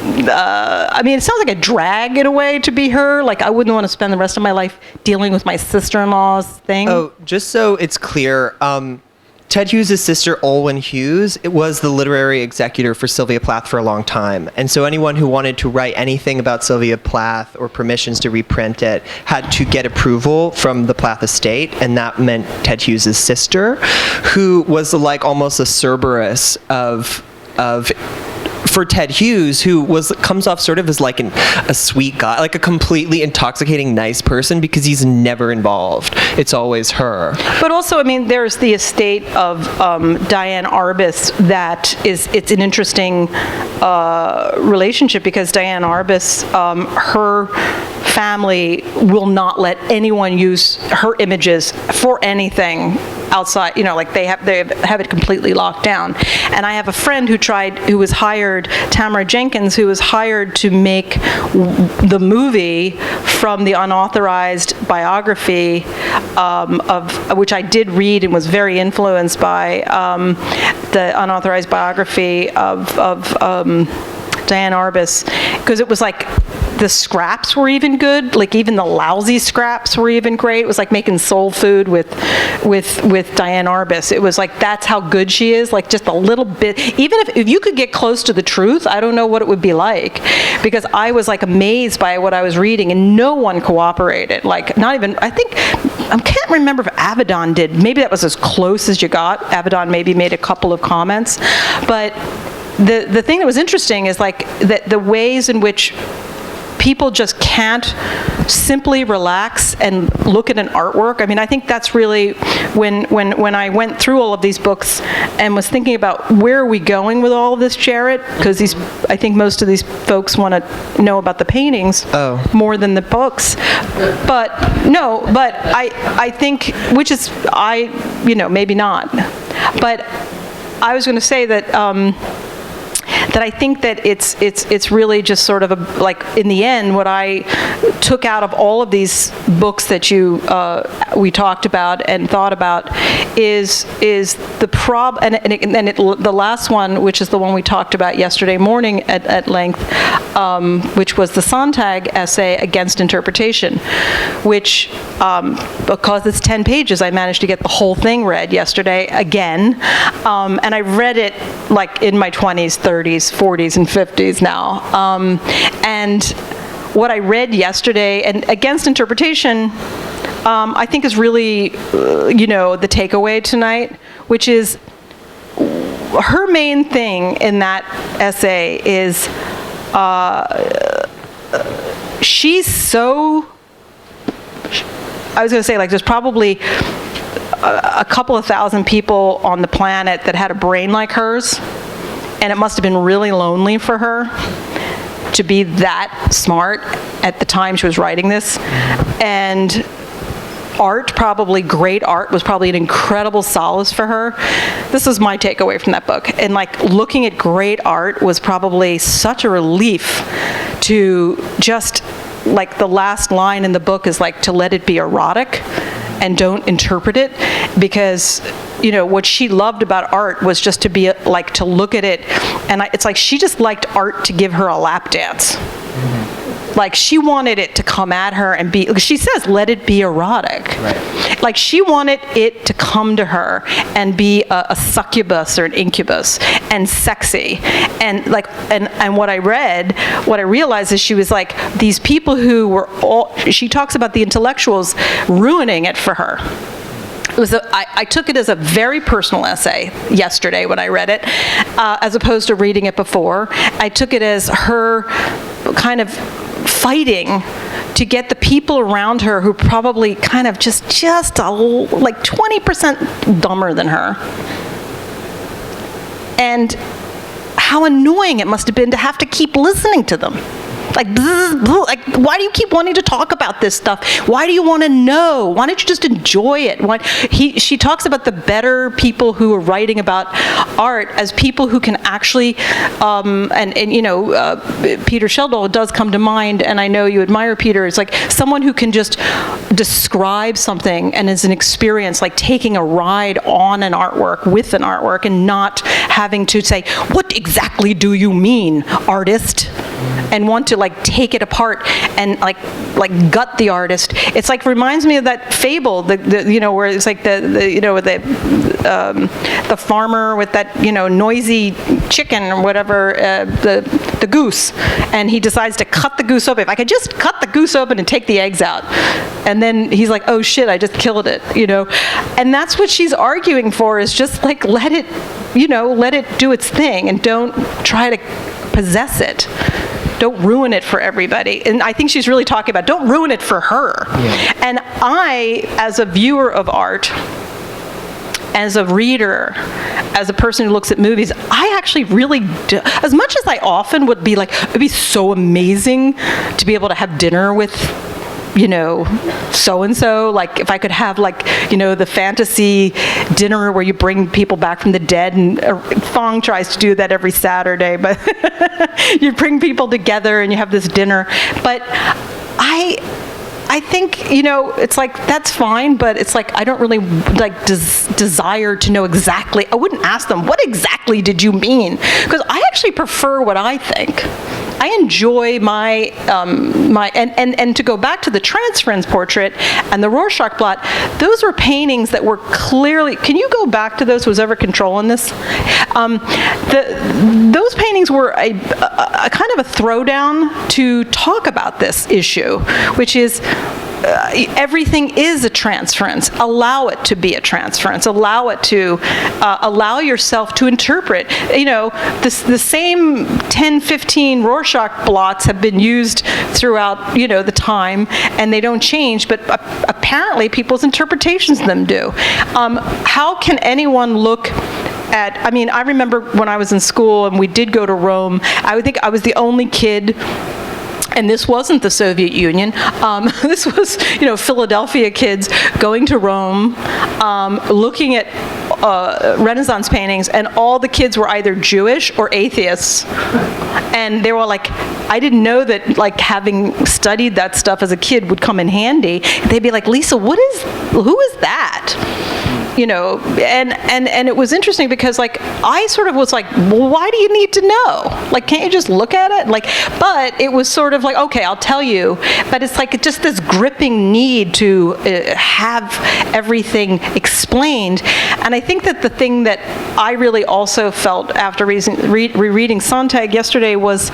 It sounds like a drag in a way to be her. I wouldn't want to spend the rest of my life dealing with my sister-in-law's thing. Oh, just so it's clear. Ted Hughes' sister, Olwen Hughes, was the literary executor for Sylvia Plath for a long time. And so anyone who wanted to write anything about Sylvia Plath or permissions to reprint it had to get approval from the Plath estate, and that meant Ted Hughes' sister, who was almost a Cerberus for Ted Hughes, who comes off sort of as a sweet guy, a completely intoxicating nice person, because he's never involved. It's always her. But also, there's the estate of Diane Arbus it's an interesting relationship, because Diane Arbus, her family will not let anyone use her images for anything outside, they have it completely locked down. And I have a friend who was hired, Tamara Jenkins, who was hired to make the movie from the unauthorized biography of which I did read and was very influenced by the unauthorized biography of Diane Arbus, because it was the scraps were even good, even the lousy scraps were even great. It was like making soul food with Diane Arbus. It was that's how good she is, just a little bit. Even if you could get close to the truth, I don't know what it would be like, because I was amazed by what I was reading, and no one cooperated. Not even, I can't remember if Avedon did. Maybe that was as close as you got. Avedon maybe made a couple of comments, but the thing that was interesting is that the ways in which people just can't simply relax and look at an artwork. I think that's really when I went through all of these books and was thinking about where are we going with all of this, Jarrett? Because I think most of these folks want to know about the paintings more than the books. But I think, which is, maybe not. But I was going to say that I think that it's really just sort of in the end, what I took out of all of these books that we talked about and thought about is the the last one, which is the one we talked about yesterday morning at length, which was the Sontag essay Against Interpretation, which because it's 10 pages, I managed to get the whole thing read yesterday again, and I read it in my 20s, 30s, 40s, and 50s now. And what I read yesterday, and Against Interpretation, I think is really, the takeaway tonight, which is her main thing in that essay is she's so, I was going to say, there's probably a couple of thousand people on the planet that had a brain like hers, and it must have been really lonely for her to be that smart at the time she was writing this. And great art was probably an incredible solace for her. This is my takeaway from that book. And looking at great art was probably such a relief to just, the last line in the book is to let it be erotic and don't interpret it, because what she loved about art was just to be to look at it, and it's she just liked art to give her a lap dance. She wanted it to come at her and be, she says, let it be erotic. Right. She wanted it to come to her and be a succubus or an incubus and sexy. And and what I realized is she was these people who were she talks about the intellectuals ruining it for her. I took it as a very personal essay yesterday when I read it, as opposed to reading it before. I took it as her kind of fighting to get the people around her who probably kind of just like 20% dumber than her. And how annoying it must have been to have to keep listening to them. Like, why do you keep wanting to talk about this stuff? Why do you want to know? Why don't you just enjoy it? She talks about the better people who are writing about art as people who can actually, Peter Sheldon does come to mind, and I know you admire Peter. It's like someone who can just describe something and is an experience, like taking a ride on an artwork, with an artwork, and not having to say, what exactly do you mean, artist? And want to like take it apart and like gut the artist. It's like reminds me of that fable, where it's like the farmer with that noisy chicken or whatever, the goose, and he decides to cut the goose open. If I could just cut the goose open and take the eggs out, and then he's like, oh shit, I just killed it, and that's what she's arguing for, is just like let it do its thing and don't try to possess it. Don't ruin it for everybody. And I think she's really talking about don't ruin it for her. Yeah. And I, as a viewer of art, as a reader, as a person who looks at movies, I actually really do, as much as I often would be like, it'd be so amazing to be able to have dinner with so-and-so, like if I could have the fantasy dinner where you bring people back from the dead, and Fong tries to do that every Saturday, but you bring people together and you have this dinner. But I think, it's like, that's fine, but it's like, I don't really desire to know exactly. I wouldn't ask them, what exactly did you mean? Because I actually prefer what I think. I enjoy my and to go back to the transference portrait and the Rorschach blot, those were paintings that were clearly, can you go back to those, who's ever controlling this? Those paintings were a kind of a throwdown to talk about this issue, which is everything is a transference. Allow it to be a transference. Allow it to allow yourself to interpret. The same 10, 15 Rorschach blots have been used throughout the time, and they don't change. But apparently, people's interpretations of them do. How can anyone look at? I mean, I remember when I was in school and we did go to Rome. I would think I was the only kid. And this wasn't the Soviet Union. This was, Philadelphia kids going to Rome, looking at Renaissance paintings, and all the kids were either Jewish or atheists. And they were like, I didn't know that, like, having studied that stuff as a kid would come in handy. They'd be like, Lisa, who is that? And it was interesting because, like, I sort of was like, well, why do you need to know? Like, can't you just look at it? Like, but it was sort of like, okay, I'll tell you. But it's like just this gripping need to have everything explained. And I think that the thing that I really also felt after rereading Sontag yesterday was,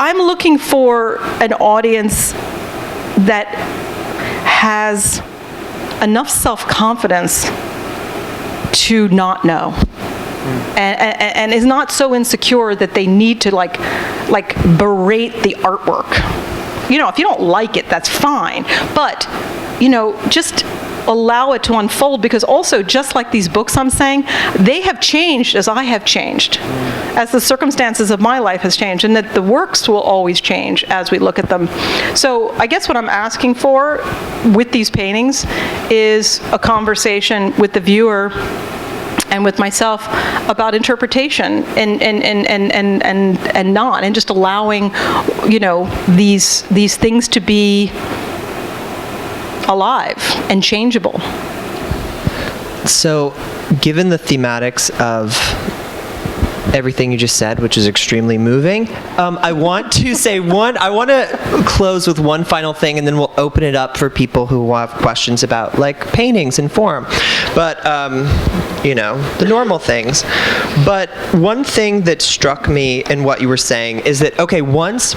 I'm looking for an audience that has enough self-confidence to not know, and is not so insecure that they need to like berate the artwork. If you don't like it, that's fine, but just allow it to unfold, because also, just like these books I'm saying, they have changed as I have changed, as the circumstances of my life has changed, and that the works will always change as we look at them. So I guess what I'm asking for with these paintings is a conversation with the viewer and with myself about interpretation and not, and just allowing these things to be alive and changeable. So, given the thematics of everything you just said, which is extremely moving, I want to close with one final thing, and then we'll open it up for people who have questions about, like, paintings and form. But, the normal things. But one thing that struck me in what you were saying is that, okay, once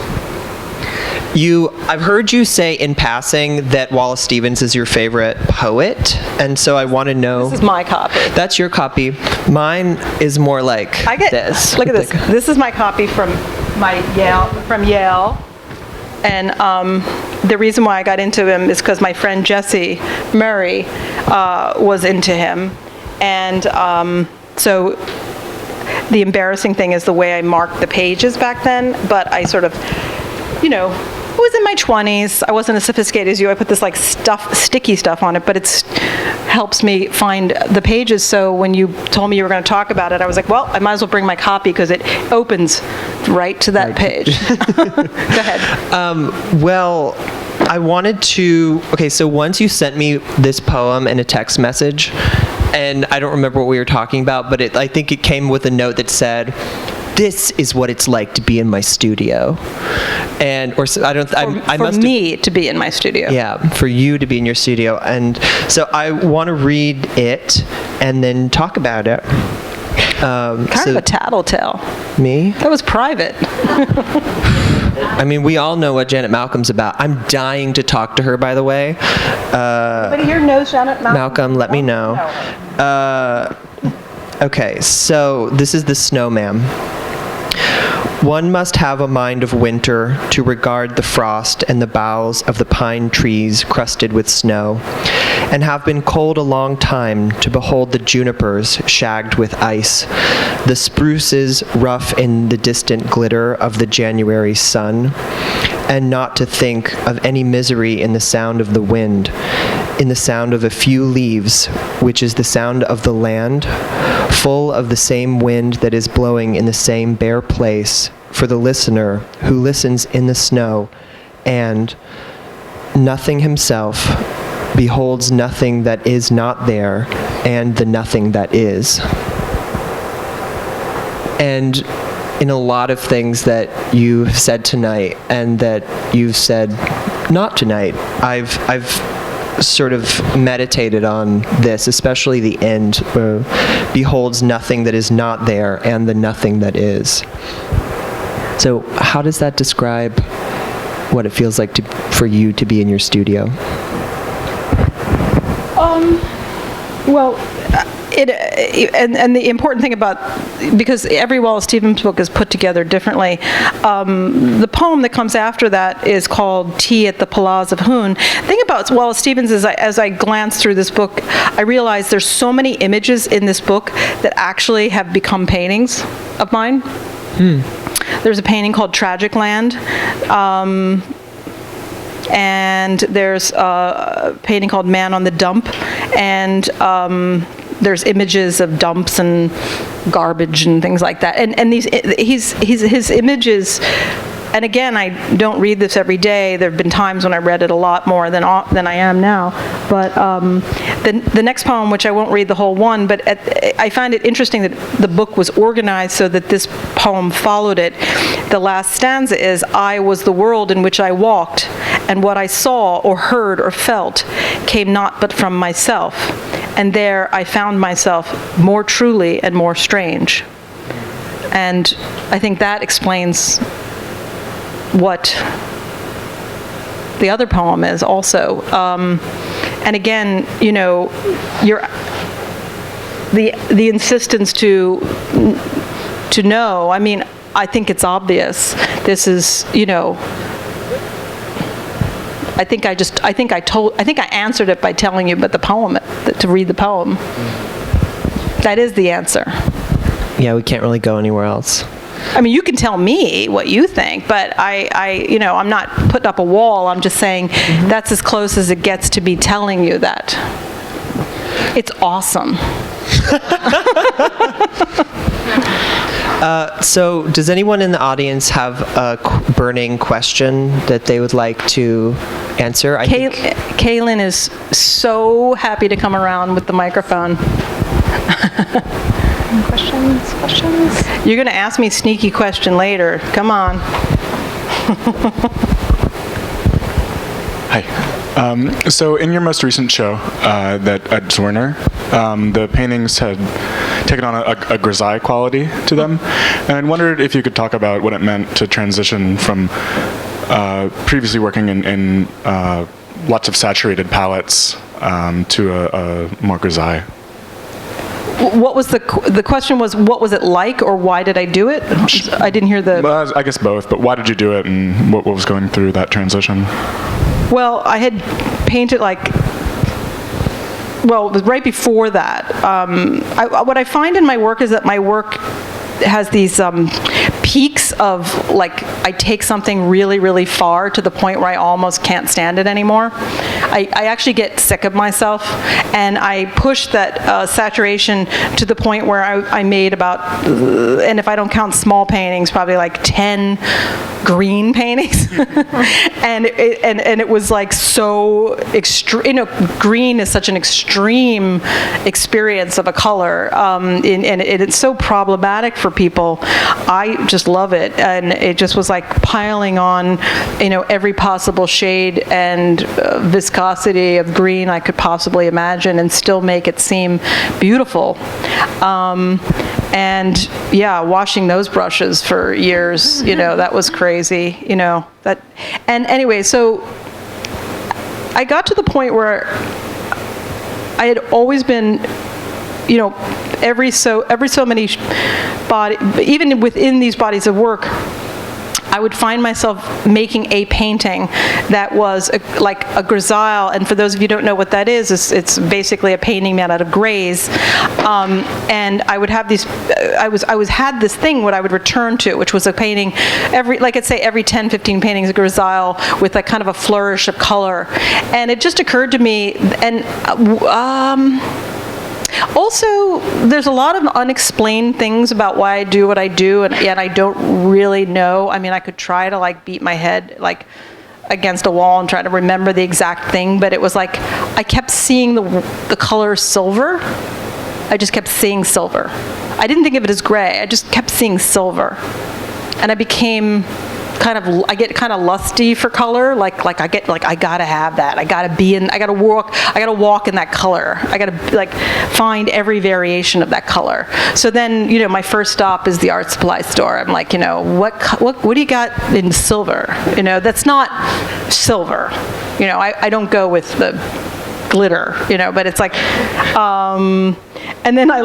I've heard you say in passing that Wallace Stevens is your favorite poet, and so I want to know. This is my copy. That's your copy. Mine is more like this. Look at this. This is my copy from Yale. And the reason why I got into him is because my friend Jessie Murray was into him. And so the embarrassing thing is the way I marked the pages back then, but I sort of, I was in my 20s. I wasn't as sophisticated as you. I put this like sticky stuff on it, but it helps me find the pages. So when you told me you were going to talk about it, I was like, well, I might as well bring my copy because it opens right to that page. Go ahead. Well, I wanted to, so once you sent me this poem in a text message, and I don't remember what we were talking about, but I think it came with a note that said, "This is what it's like to be in my studio," for me to be in my studio. Yeah, for you to be in your studio, and so I want to read it and then talk about it. Kind of a tattletale. Me? That was private. I mean, we all know what Janet Malcolm's about. I'm dying to talk to her, by the way. Anybody here knows Janet Malcolm? Malcolm, let me know. Okay, so this is the Snowman. One must have a mind of winter to regard the frost and the boughs of the pine trees crusted with snow, and have been cold a long time to behold the junipers shagged with ice, the spruces rough in the distant glitter of the January sun, and not to think of any misery in the sound of the wind, in the sound of a few leaves, which is the sound of the land, full of the same wind that is blowing in the same bare place, for the listener who listens in the snow, and, nothing himself, beholds nothing that is not there, and the nothing that is. And in a lot of things that you said tonight, and that you've said not tonight, I've sort of meditated on this, especially the end, where beholds nothing that is not there and the nothing that is. So how does that describe what it feels like for you to be in your studio? Well, and the important thing about, because every Wallace Stevens book is put together differently, the poem that comes after that is called Tea at the Palaz of Hoon. The thing about Wallace Stevens is, as I glance through this book, I realize there's so many images in this book that actually have become paintings of mine. There's a painting called Tragic Land. And there's a painting called Man on the Dump, and there's images of dumps and garbage and things like that. And his images, and again, I don't read this every day. There have been times when I read it a lot more than I am now. But the next poem, which I won't read the whole one, but I find it interesting that the book was organized so that this poem followed it. The last stanza is, I was the world in which I walked, and what I saw or heard or felt came not but from myself. And there I found myself more truly and more strange. And I think that explains what the other poem is also. And again, the insistence to know, I mean, I think it's obvious. This is, I think I answered it by telling you about the poem, to read the poem. That is the answer. Yeah, we can't really go anywhere else. I mean, you can tell me what you think, but I'm not putting up a wall. I'm just saying that's as close as it gets to be telling you that. It's awesome. So does anyone in the audience have a burning question that they would like to answer? Kaylin is so happy to come around with the microphone. Questions? You're going to ask me a sneaky question later. Come on. Hi. So in your most recent show at Zwirner, the paintings had taken on a grisaille quality to them. And I wondered if you could talk about what it meant to transition from previously working in lots of saturated palettes to a more grisaille. What was the question was, what was it like, or why did I do it? I didn't hear the... Well, I guess both, but why did you do it, and what was going through that transition? Well, I had painted well, it was right before that. What I find in my work is that my work has these peaks of, like, I take something really, really far to the point where I almost can't stand it anymore. I actually get sick of myself, and I push that saturation to the point where I made about, and if I don't count small paintings, probably like 10 green paintings. and it was like so extreme. Green is such an extreme experience of a color, and it's so problematic for people. I just love it, and it just was like piling on, every possible shade and viscosity of green I could possibly imagine, and still make it seem beautiful. And yeah, washing those brushes for years, that was crazy, that. And anyway, so I got to the point where I had always been, every so many even within these bodies of work, I would find myself making a painting that was like a grisaille, and for those of you who don't know what that is, it's basically a painting made out of grays. And I would have these. I had this thing what I would return to, which was a painting every 10, 15 paintings, a grisaille with like kind of a flourish of color, and it just occurred to me, and. Also, there's a lot of unexplained things about why I do what I do, and yet I don't really know. I mean, I could try to like beat my head like against a wall and try to remember the exact thing, but it was like I kept seeing the color silver. I just kept seeing silver. I didn't think of it as gray. I just kept seeing silver, and I became I get kind of lusty for color. I gotta have that. I gotta walk in that color. I gotta find every variation of that color. So then, my first stop is the art supply store. I'm like, what do you got in silver? That's not silver. I don't go with the glitter, but it's like, and then I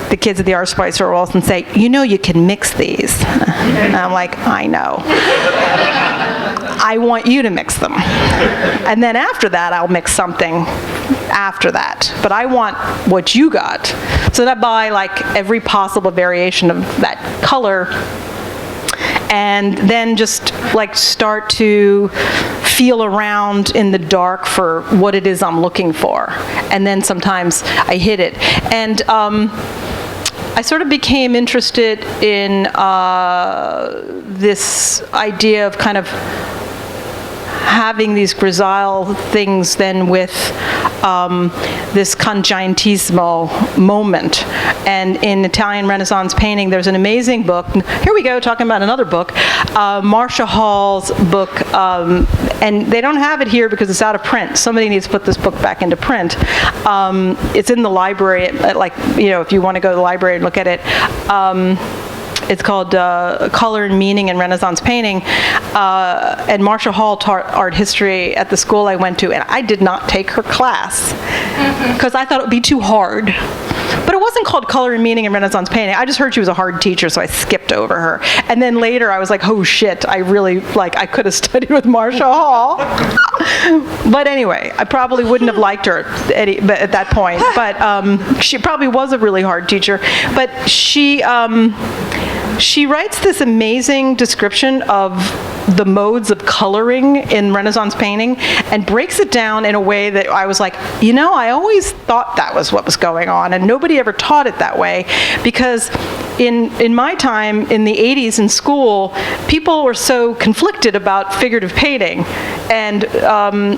the kids at the art supply store will often say, you can mix these. And I'm like, I know. I want you to mix them. And then after that, I'll mix something after that. But I want what you got. So then I buy every possible variation of that color, and then just start to feel around in the dark for what it is I'm looking for. And then sometimes I hit it. And I sort of became interested in this idea of kind of having these grisaille things then with this congiantismo moment. And in Italian Renaissance painting, there's an amazing book. Here we go, talking about another book, Marcia Hall's book, and they don't have it here because it's out of print. Somebody needs to put this book back into print. It's in the library, if you want to go to the library and look at it. It's called Color and Meaning in Renaissance Painting. And Marcia Hall taught art history at the school I went to, and I did not take her class because I thought it would be too hard. But it wasn't called Color and Meaning in Renaissance Painting. I just heard she was a hard teacher, so I skipped over her. And then later I was like, oh shit, I really, I could have studied with Marcia Hall. But anyway, I probably wouldn't have liked her at that point. But she probably was a really hard teacher. But she writes this amazing description of the modes of coloring in Renaissance painting and breaks it down in a way that I was like, I always thought that was what was going on, and nobody ever taught it that way, because in my time in the 80s in school, people were so conflicted about figurative painting. And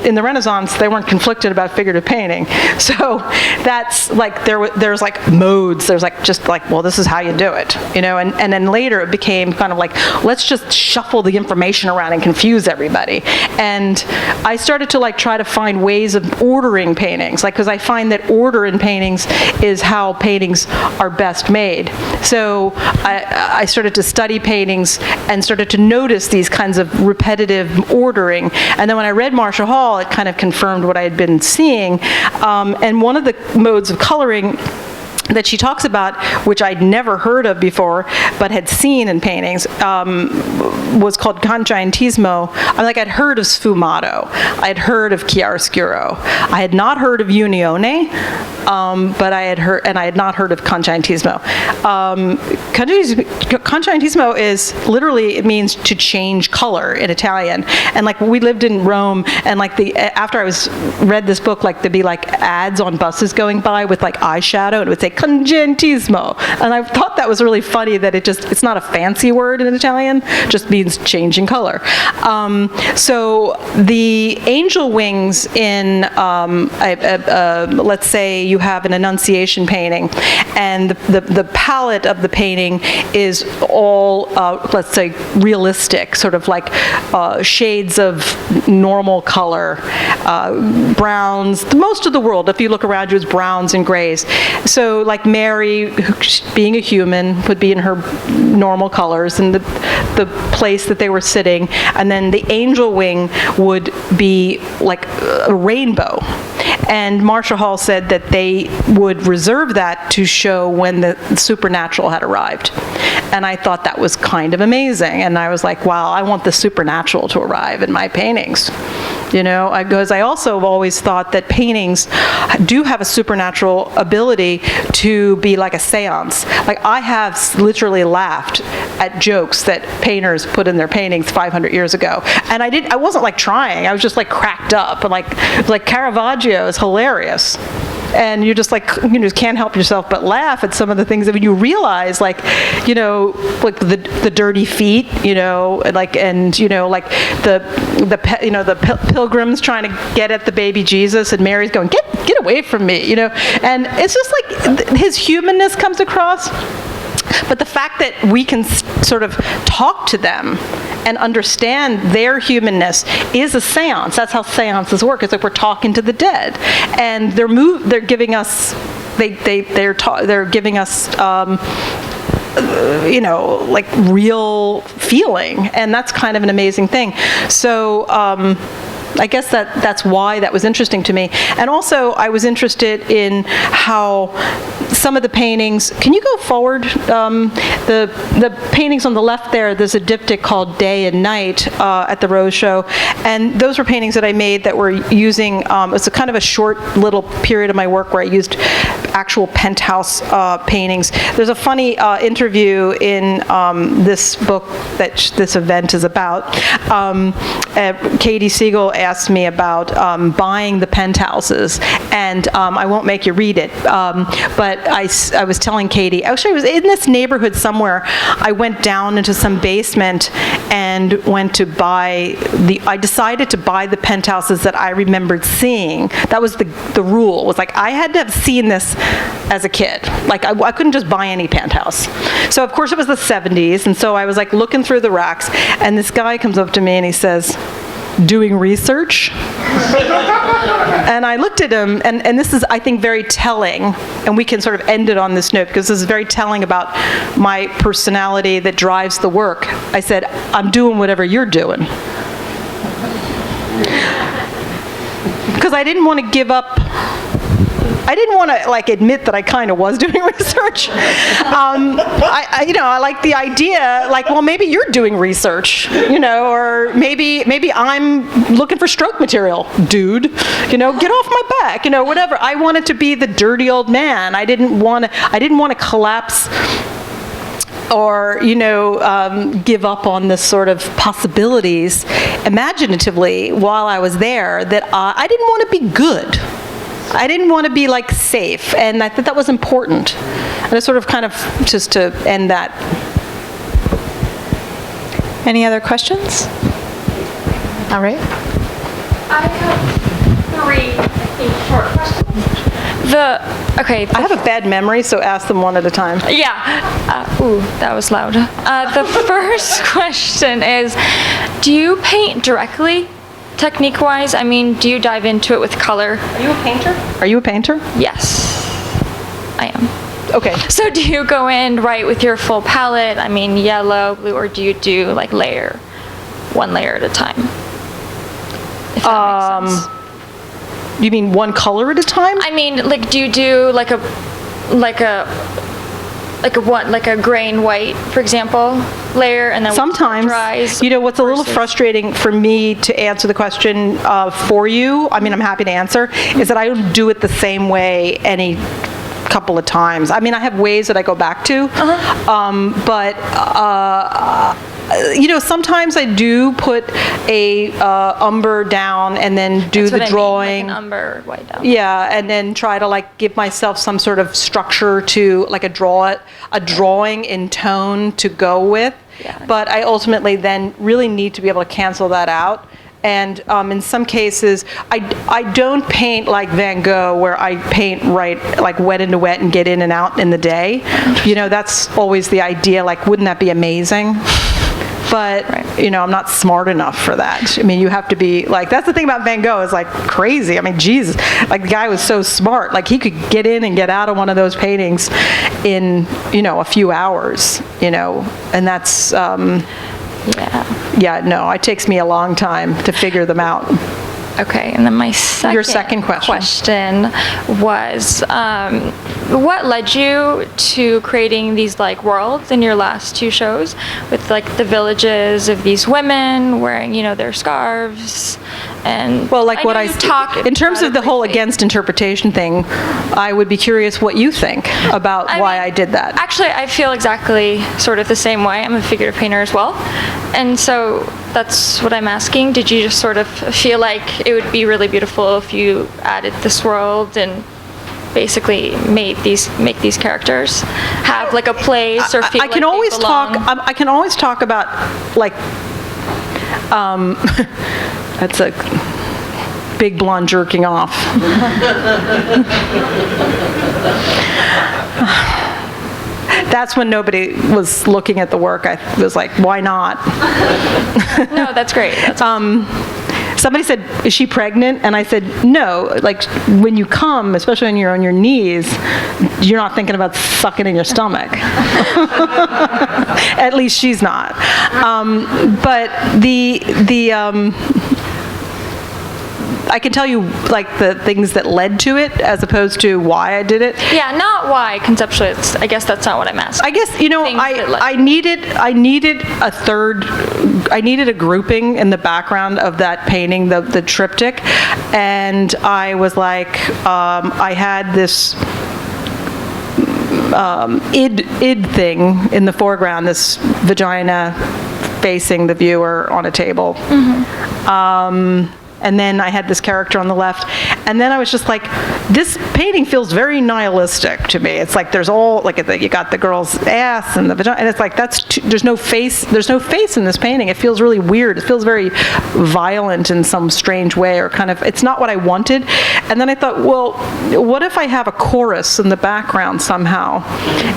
in the Renaissance, they weren't conflicted about figurative painting. So that's like, there's like modes. There's like, just like, well, this is how you do it, you know? And then later it became kind of like, let's just shuffle the information around and confuse everybody. And I started to like try to find ways of ordering paintings, like, because I find that order in paintings is how paintings are best made. So I started to study paintings and started to notice these kinds of repetitive ordering. And then when I read Marcia Hall, it kind of confirmed what I had been seeing. And one of the modes of coloring that she talks about, which I'd never heard of before, but had seen in paintings, was called congiantismo. I'd heard of sfumato. I'd heard of chiaroscuro. I had not heard of unione, but I had not heard of congiantismo. Congiantismo is literally, it means to change color in Italian. And like, we lived in Rome, and like after I read this book, like there'd be like ads on buses going by with like eyeshadow, and it would say congiantismo. And I thought that was really funny that it's not a fancy word in Italian, just means changing color. So the angel wings in, let's say you have an Annunciation painting, and the palette of the painting is all, let's say, realistic, sort of like shades of normal color, browns. Most of the world, if you look around you, is browns and grays. So like Mary, being a human, would be in her normal colors and the place that they were sitting, and then the angel wing would be like a rainbow. And Marcia Hall said that they would reserve that to show when the supernatural had arrived. And I thought that was kind of amazing. And I was like, wow, I want the supernatural to arrive in my paintings. You know, because I also have always thought that paintings do have a supernatural ability to be like a seance. Like, I have literally laughed at jokes that painters put in their paintings 500 years ago. And I wasn't like trying, I was just like cracked up. And like Caravaggio is hilarious. And you just like, you just can't help yourself but laugh at some of the things that when you realize, like, you know, like the dirty feet, you know, like, and you know, like the pilgrims trying to get at the baby Jesus, and Mary's going, get away from me, you know. And it's just like his humanness comes across. But the fact that we can sort of talk to them and understand their humanness is a seance. That's how seances work. It's like we're talking to the dead, and they're giving us, they're giving us, you know, like real feeling, and that's kind of an amazing thing. So. I guess that's why that was interesting to me. And also, I was interested in how some of the paintings, can you go forward? The paintings on the left there, there's a diptych called Day and Night at the Rose Show. And those were paintings that I made that were using, it's a kind of a short little period of my work where I used actual penthouse paintings. There's a funny interview in this book that this event is about. Katie Siegel asked me about buying the penthouses, and I won't make you read it, but I was telling Katie, actually I was in this neighborhood somewhere, I went down into some basement and went to buy I decided to buy the penthouses that I remembered seeing. That was the rule, was like I had to have seen this as a kid. Like I couldn't just buy any penthouse. So of course it was the 70s, and so I was like looking through the racks, and this guy comes up to me and he says, "Doing research?" And I looked at him, and this is, I think, very telling, and we can sort of end it on this note, because this is very telling about my personality that drives the work. I said, "I'm doing whatever you're doing." Because I didn't want to give up. I didn't want to like admit that I kind of was doing research. I like the idea, like, well, maybe you're doing research, you know, or maybe I'm looking for stroke material, dude. You know, get off my back, you know, whatever. I wanted to be the dirty old man. I didn't want to collapse or, you know, give up on this sort of possibilities imaginatively while I was there, that I didn't want to be good. I didn't want to be like safe, and I thought that was important. And it's sort of kind of just to end that. Any other questions? All right. I have 3, I think, short questions. I have a bad memory, so ask them one at a time. Yeah. Ooh, that was loud. The first question is, do you paint directly, technique-wise? I mean, do you dive into it with color? Are you a painter? Are you a painter? Yes, I am. Okay. So do you go in right with your full palette? I mean, yellow, blue, or do you do like one layer at a time? If that makes sense. You mean one color at a time? I mean, like, do you do like a gray and white, for example, layer, and then sometimes dries? You know what's a little frustrating for me to answer the question for you? I mean, I'm happy to answer. Is that I don't do it the same way any couple of times. I mean, I have ways that I go back to, but you know, sometimes I do put a umber down and then do the drawing. Like an umber white down. Yeah, and then try to like give myself some sort of structure to like a drawing in tone to go with. Yeah. But I ultimately then really need to be able to cancel that out. And in some cases, I don't paint like Van Gogh, where I paint right, like wet into wet and get in and out in the day. You know, that's always the idea, like, wouldn't that be amazing? But, you know, I'm not smart enough for that. I mean, you have to be, like, that's the thing about Van Gogh, is like crazy. I mean, Jesus, like the guy was so smart. Like, he could get in and get out of one of those paintings in, you know, a few hours, you know, and that's, yeah, no, it takes me a long time to figure them out. Okay, and then my second question was, what led you to creating these like worlds in your last 2 shows, with like the villages of these women wearing, you know, their scarves, and well, like what I talk in terms of the whole against interpretation thing, I would be curious what you think about why I did that. Actually, I feel exactly sort of the same way. I'm a figurative painter as well, and so that's what I'm asking. Did you just sort of feel like it would be really beautiful if you added this world and basically make these characters have like a place, or feel I can like always they belong? I can always talk about like that's a big blonde jerking off. That's when nobody was looking at the work. I was like, why not? No, that's great. That's Somebody said, is she pregnant? And I said, no. Like, when you come, especially when you're on your knees, you're not thinking about sucking in your stomach. At least she's not. But I can tell you like the things that led to it, as opposed to why I did it. Yeah, not why conceptually. I guess that's not what I'm asking. I guess, you know, I needed a grouping in the background of that painting, the triptych, and I was like, I had this id thing in the foreground, this vagina facing the viewer on a table. Mm-hmm. And then I had this character on the left, and then I was just like, this painting feels very nihilistic to me. It's like there's all like you got the girl's ass and the vagina, and it's like there's no face in this painting. It feels really weird. It feels very violent in some strange way, or kind of, it's not what I wanted. And then I thought, well, what if I have a chorus in the background somehow?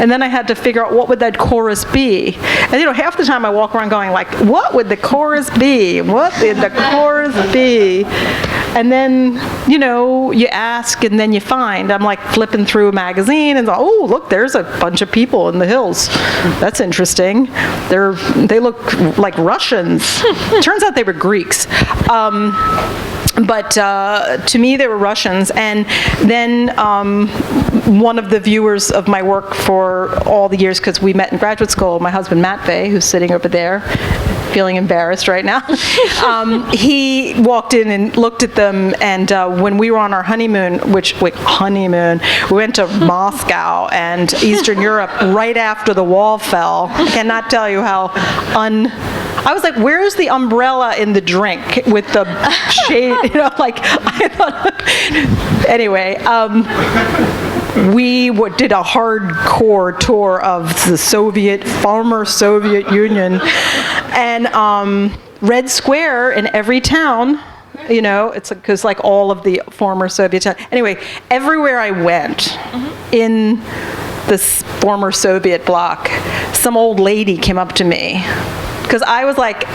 And then I had to figure out what would that chorus be. And you know, half the time I walk around going like, what would the chorus be? What would the chorus be? And then, you know, you ask and then you find. I'm like flipping through a magazine and oh, look, there's a bunch of people in the hills. That's interesting. They look like Russians. Turns out they were Greeks. But to me, they were Russians. And then one of the viewers of my work for all the years, because we met in graduate school, my husband, Matt Vey, who's sitting over there, feeling embarrassed right now, he walked in and looked at them, and when we were on our honeymoon, we went to Moscow and Eastern Europe right after the wall fell. I cannot tell you how I was like, where's the umbrella in the drink with the shade, you know, like, I thought, anyway, we did a hardcore tour of the former Soviet Union, and Red Square in every town you know, it's because like all of the former Soviet, anyway, everywhere I went in this former Soviet bloc, some old lady came up to me, because I was like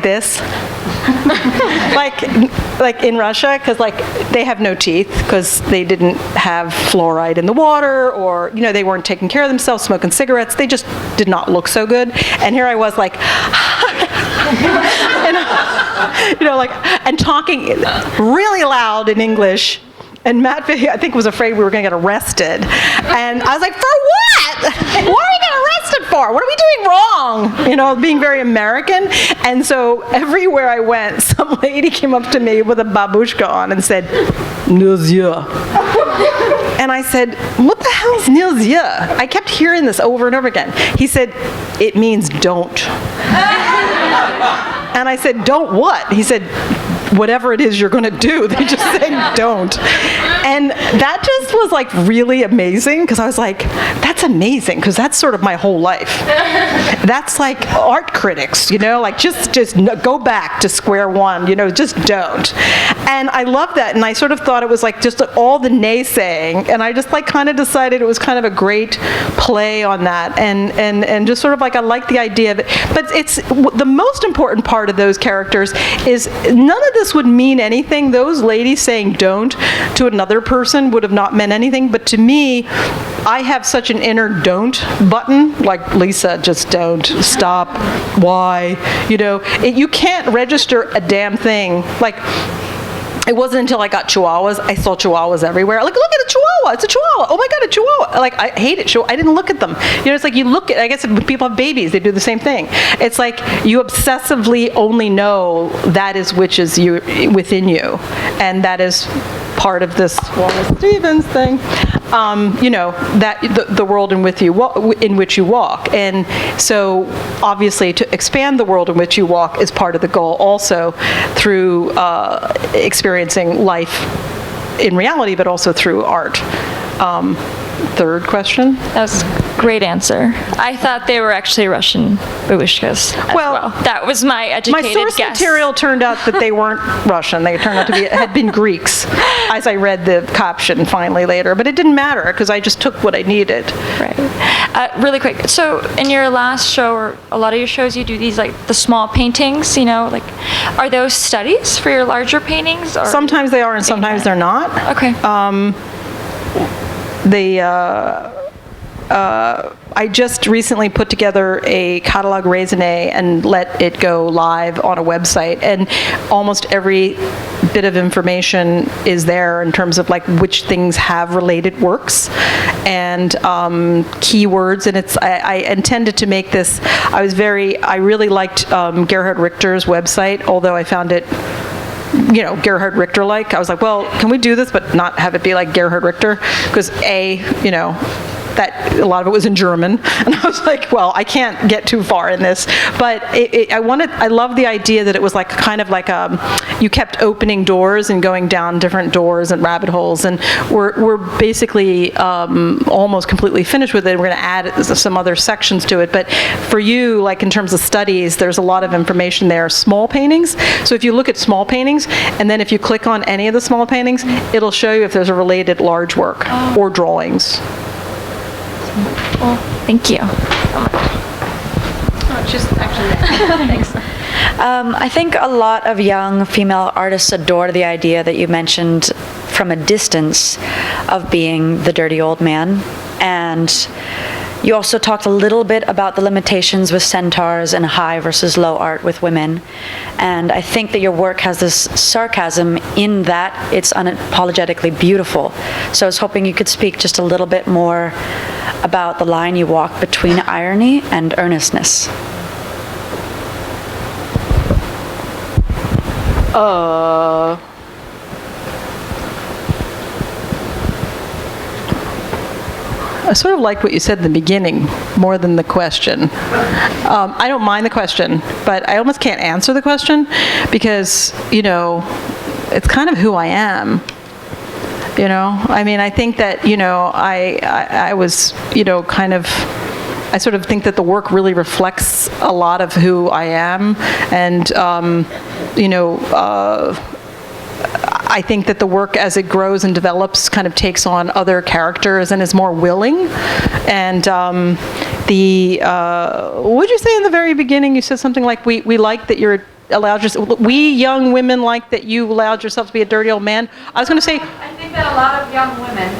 this, like in Russia, because like they have no teeth because they didn't have fluoride in the water, or you know, they weren't taking care of themselves, smoking cigarettes. They just did not look so good. And here I was like, and, you know, like, and talking really loud in English. And Matt, I think, was afraid we were going to get arrested. And I was like, for what? What are we getting arrested for? What are we doing wrong? You know, being very American. And so everywhere I went, some lady came up to me with a babushka on and said, "Nilzya." And I said, what the hell's nilzya? I kept hearing this over and over again. He said, it means don't. And I said, don't what? He said, whatever it is you're going to do. They just say don't. And that just was like really amazing, because I was like, that's amazing, because that's sort of my whole life. That's like art critics, you know, like just go back to square one, you know, just don't. And I love that, and I sort of thought it was like just all the naysaying, and I just like kind of decided it was kind of a great play on that, and just sort of like I like the idea of it. But it's the most important part of those characters is none of this would mean anything. Those ladies saying don't to another person would have not meant anything, but to me, I have such an inner don't button, like Lisa, just don't, stop, why, you know, you can't register a damn thing. Like, it wasn't until I got chihuahuas, I saw chihuahuas everywhere. Like, look at a chihuahua, it's a chihuahua. Oh my God, a chihuahua. Like, I hate it. I didn't look at them. You know, it's like you look at, I guess when people have babies, they do the same thing. It's like you obsessively only know that is which is you within you. And that is part of this Wallace Stevens thing, you know, that the world in which you walk. And so obviously to expand the world in which you walk is part of the goal also, through experiencing life in reality, but also through art. Third question? That was a great answer. I thought they were actually Russian babushkas as well. That was my educated guess. My source material turned out that they weren't Russian. They turned out to had been Greeks, as I read the caption finally later. But it didn't matter, because I just took what I needed. Right. Really quick. So in your last show, or a lot of your shows, you do these like the small paintings, you know, like, are those studies for your larger paintings? Or sometimes they are, and sometimes they're not. Okay. I just recently put together a catalog raisonné and let it go live on a website, and almost every bit of information is there in terms of like which things have related works and keywords. And I intended to make this, I really liked Gerhard Richter's website, although I found it, you know, Gerhard Richter-like. I was like, well, can we do this but not have it be like Gerhard Richter? Because you know, that a lot of it was in German, and I was like, well, I can't get too far in this. But I love the idea that it was like kind of like you kept opening doors and going down different doors and rabbit holes, and we're basically almost completely finished with it. We're going to add some other sections to it. But for you, like in terms of studies, there's a lot of information there. Small paintings. So if you look at small paintings, and then if you click on any of the small paintings, it'll show you if there's a related large work or drawings. Well, thank you. Just actually, thanks. I think a lot of young female artists adore the idea that you mentioned from a distance of being the dirty old man. And you also talked a little bit about the limitations with centaurs and high versus low art with women. And I think that your work has this sarcasm in that it's unapologetically beautiful. So I was hoping you could speak just a little bit more about the line you walk between irony and earnestness. I sort of like what you said in the beginning more than the question. I don't mind the question, but I almost can't answer the question because, you know, it's kind of who I am. You know, I mean, I think that, you know, I was, you know, kind of I sort of think that the work really reflects a lot of who I am, and I think that the work, as it grows and develops, kind of takes on other characters and is more willing. And what did you say in the very beginning? You said something like, we like that you're allowed yourself, we young women like that you allowed yourself to be a dirty old man. I was going to say, I think that a lot of women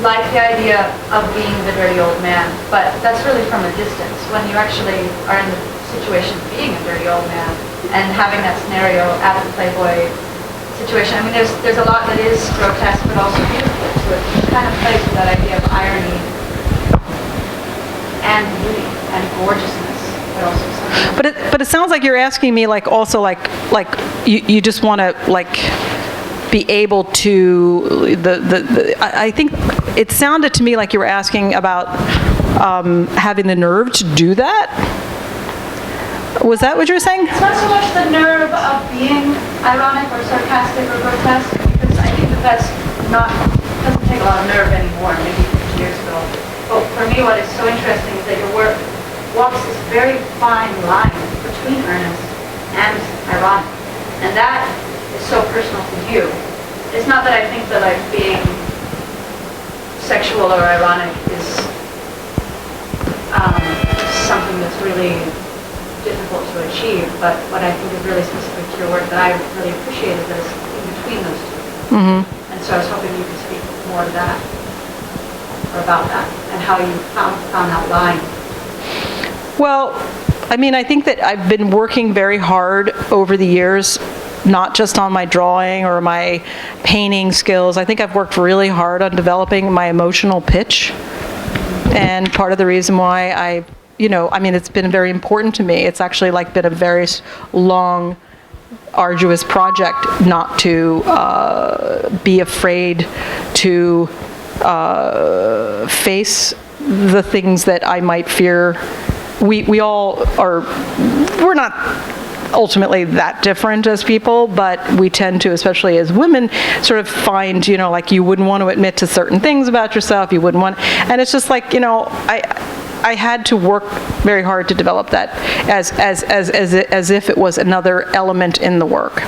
like the idea of being the dirty old man, but that's really from a distance. When you actually are in the situation of being a dirty old man and having that scenario at the Playboy situation, I mean, there's a lot that is grotesque but also beautiful to it. It kind of plays with that idea of irony and beauty and gorgeousness, but also something. But it sounds like you're asking me, like, also like you just want to, like, be able to I think it sounded to me like you were asking about having the nerve to do that. Was that what you were saying? It's not so much the nerve of being ironic or sarcastic or grotesque, because I think that doesn't take a lot of nerve anymore, maybe 50 years ago. But for me, what is so interesting is that your work walks this very fine line between earnest and ironic, and that is so personal to you. It's not that I think that, like, being sexual or ironic is something that's really difficult to achieve, but what I think is really specific to your work that I really appreciate is that it's in between those two. Mm-hmm. And so I was hoping you could speak more to that, or about that, and how you found that line. Well, I mean, I think that I've been working very hard over the years, not just on my drawing or my painting skills. I think I've worked really hard on developing my emotional pitch. And part of the reason why I mean, it's been very important to me. It's actually, like, been a very long, arduous project not to be afraid to face the things that I might fear. We all are, we're not ultimately that different as people, but we tend to, especially as women, sort of find, like, you wouldn't want to admit to certain things about yourself, you wouldn't want, and it's just like, I had to work very hard to develop that as if it was another element in the work.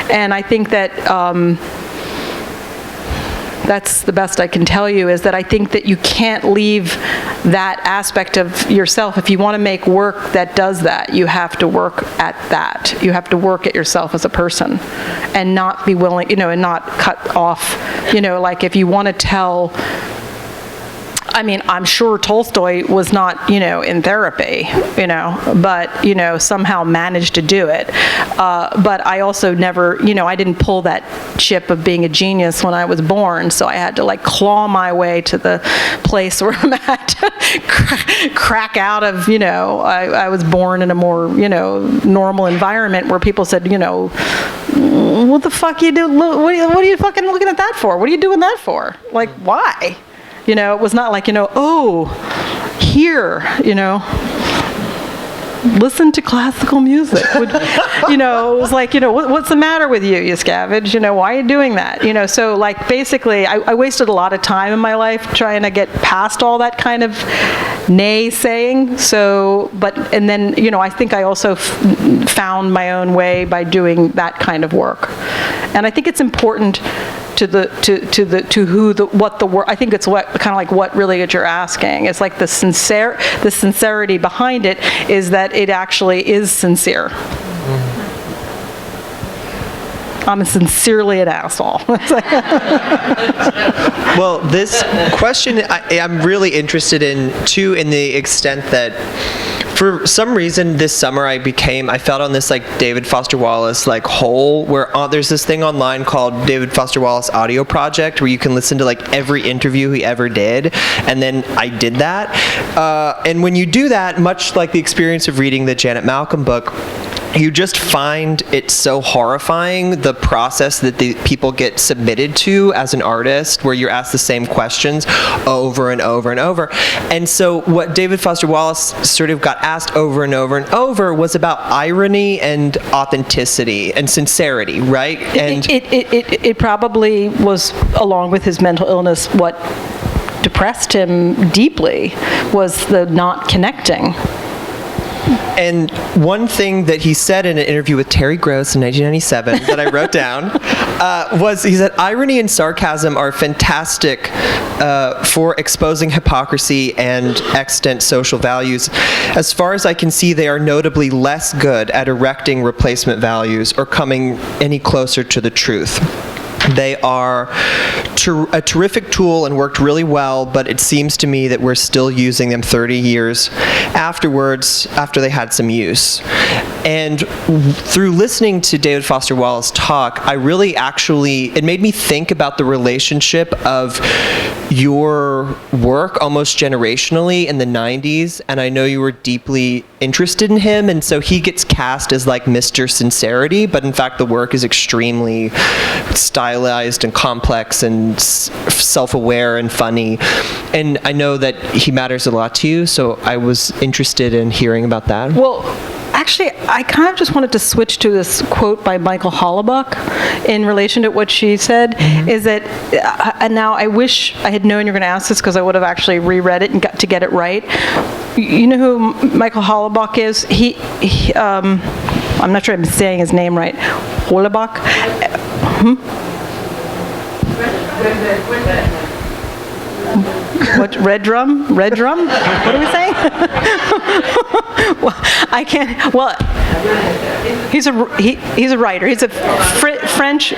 And I think that that's the best I can tell you, is that I think that you can't leave that aspect of yourself. If you want to make work that does that, you have to work at that. You have to work at yourself as a person and not be willing, and not cut off, like, if you want to tell, I mean, I'm sure Tolstoy was not, in therapy, but, somehow managed to do it. But I also never, I didn't pull that chip of being a genius when I was born, so I had to, like, claw my way to the place where I'm at, crack out of, I was born in a more, normal environment where people said, what the fuck you do? What are you fucking looking at that for? What are you doing that for? Like, why? It was not like, oh, here, listen to classical music. It was like, what's the matter with you, Yuskavage? Why are you doing that? So, like, basically, I wasted a lot of time in my life trying to get past all that kind of naysaying. So, and then, I think I also found my own way by doing that kind of work. And I think it's important I think it's what really you're asking. It's like the sincerity behind it is that it actually is sincere. I'm sincerely an asshole. Well, this question I'm really interested in, too, in the extent that for some reason this summer I felt on this, like, David Foster Wallace, like, hole where there's this thing online called David Foster Wallace Audio Project where you can listen to, like, every interview he ever did, and then I did that. And when you do that, much like the experience of reading the Janet Malcolm book, you just find it so horrifying, the process that the people get submitted to as an artist, where you're asked the same questions over and over and over. And so what David Foster Wallace sort of got asked over and over and over was about irony and authenticity and sincerity, right? And it probably was, along with his mental illness, what depressed him deeply was the not connecting. And one thing that he said in an interview with Terry Gross in 1997 that I wrote down was he said, irony and sarcasm are fantastic for exposing hypocrisy and extant social values. As far as I can see, they are notably less good at erecting replacement values or coming any closer to the truth. They are a terrific tool and worked really well, but it seems to me that we're still using them 30 years afterwards, after they had some use. And through listening to David Foster Wallace talk, I really it made me think about the relationship of your work almost generationally in the 90s, and I know you were deeply interested in him, and so he gets cast as like Mr. Sincerity, but in fact the work is extremely stylized and complex and self-aware and funny, and I know that he matters a lot to you, so I was interested in hearing about that. Well, actually, I kind of just wanted to switch to this quote by Michael Hollebuck in relation to what she said, is that, and now I wish I had known you were going to ask this because I would have actually reread it and got to get it right. You know who Michael Hollebuck is? I'm not sure I'm saying his name right. Hollebuck? What, Red Drum? Red Drum? What are we saying? Well, I can't, well, he's a writer. He's a French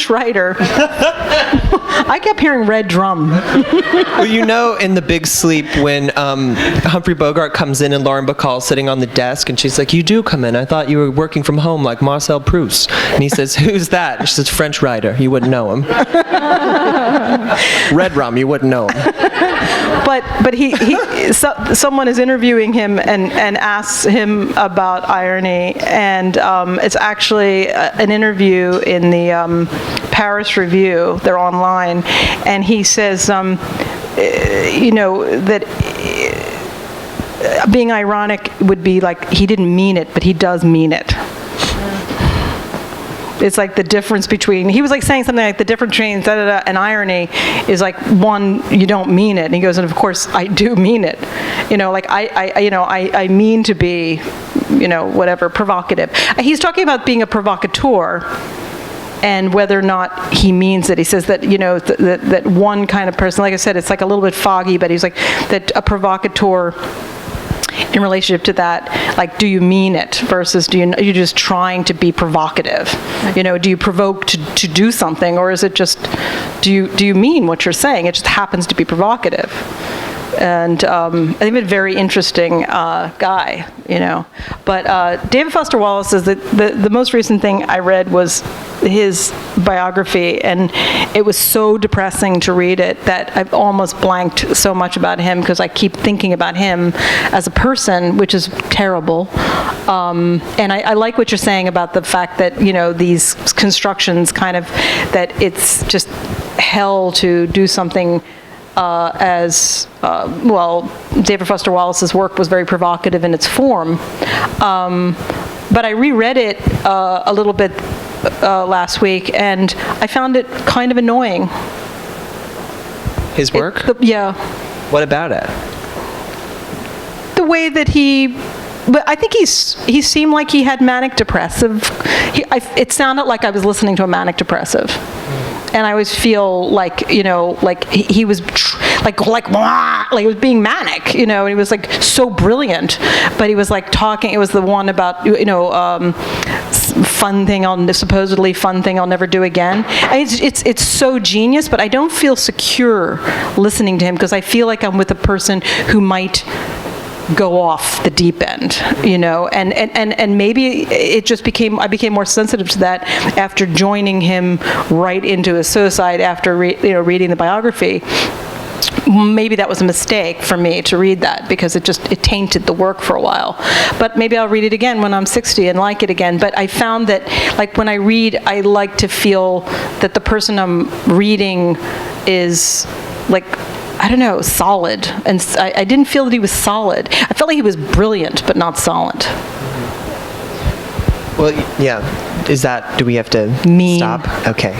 writer. I kept hearing Red Drum. Well, you know, in The Big Sleep, when Humphrey Bogart comes in and Lauren Bacall's sitting on the desk, and she's like, "You do come in. I thought you were working from home like Marcel Proust." And he says, "Who's that?" And she says, "French writer. You wouldn't know him." Red Rum, you wouldn't know him. But someone is interviewing him and asks him about irony, and it's actually an interview in the Paris Review. They're online, and he says, that being ironic would be like he didn't mean it, but he does mean it. It's like the difference between, he was like saying something like the difference between da-da-da and irony is like, one, you don't mean it. And he goes, and of course I do mean it. Like I mean to be, whatever, provocative. He's talking about being a provocateur and whether or not he means it. He says that, that one kind of person, like I said, it's like a little bit foggy, but he's like that a provocateur in relationship to that, like, do you mean it versus you're just trying to be provocative? Do you provoke to do something, or is it just, do you mean what you're saying? It just happens to be provocative. And I think he's a very interesting guy, But David Foster Wallace is the most recent thing I read was his biography, and it was so depressing to read it that I've almost blanked so much about him because I keep thinking about him as a person, which is terrible. And I like what you're saying about the fact that, these constructions kind of, that it's just hell to do something David Foster Wallace's work was very provocative in its form. But I reread it a little bit last week, and I found it kind of annoying. His work? Yeah. What about it? The way that but I think he seemed like he had manic depressive. It sounded like I was listening to a manic depressive. And I always feel like, like he was like he was being manic, and he was like so brilliant, but he was like talking, it was the one about, supposedly fun thing I'll never do again. It's so genius, but I don't feel secure listening to him because I feel like I'm with a person who might go off the deep end, and maybe it just I became more sensitive to that after joining him right into his suicide after reading the biography. Maybe that was a mistake for me to read that because it tainted the work for a while. But maybe I'll read it again when I'm 60 and like it again. But I found that, like, when I read, I like to feel that the person I'm reading is, like, I don't know, solid. And I didn't feel that he was solid. I felt like he was brilliant, but not solid. Well, yeah. Do we have to Mean. stop? Okay.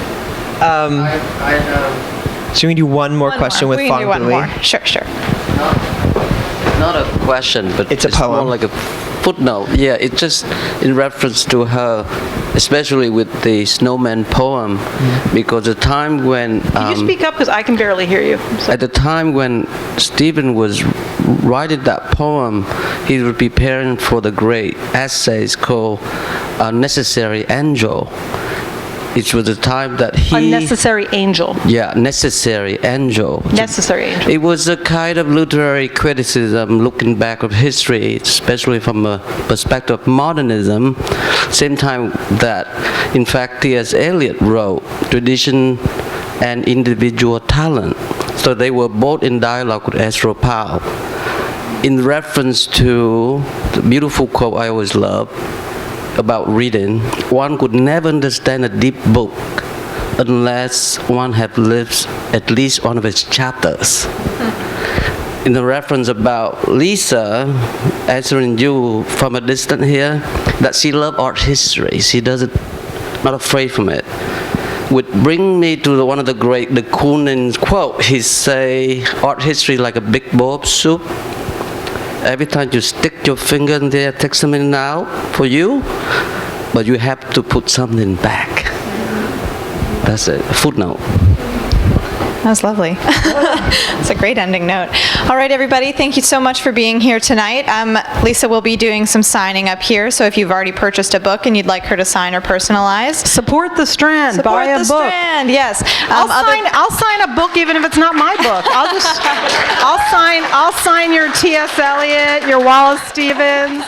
Should we do one more question with We can do one Fong more. Dui? Sure. Not a question, but It's a poem. more like a footnote. Yeah, it's just in reference to her, especially with the snowman poem, because the time when Can you speak up, because I can barely hear you? at the time when Stephen was writing that poem, he was preparing for the great essays called "Necessary Angel." It was the time that he Unnecessary angel. yeah, necessary angel. Necessary angel. It was a kind of literary criticism looking back of history, especially from a perspective of modernism. Same time that, in fact, T.S. Eliot wrote tradition and individual talent. So they were both in dialogue with Ezra Pound. In reference to the beautiful quote I always love about reading, one could never understand a deep book unless one had lived at least one of its chapters. In the reference about Lisa answering you from a distance here, that she loved art history. She doesn't, not afraid from it. Would bring me to one of the great, the Kunin's quote. He say, art history like a big bowl of soup. Every time you stick your finger in there, take something out for you, but you have to put something back. That's it. A footnote. That was lovely. It's a great ending note. All right, everybody, thank you so much for being here tonight. Lisa will be doing some signing up here, so if you've already purchased a book and you'd like her to sign or personalize, Support the Strand. Buy a book. Strand, yes. I'll sign a book even if it's not my book. I'll sign your T.S. Eliot, your Wallace Stevens.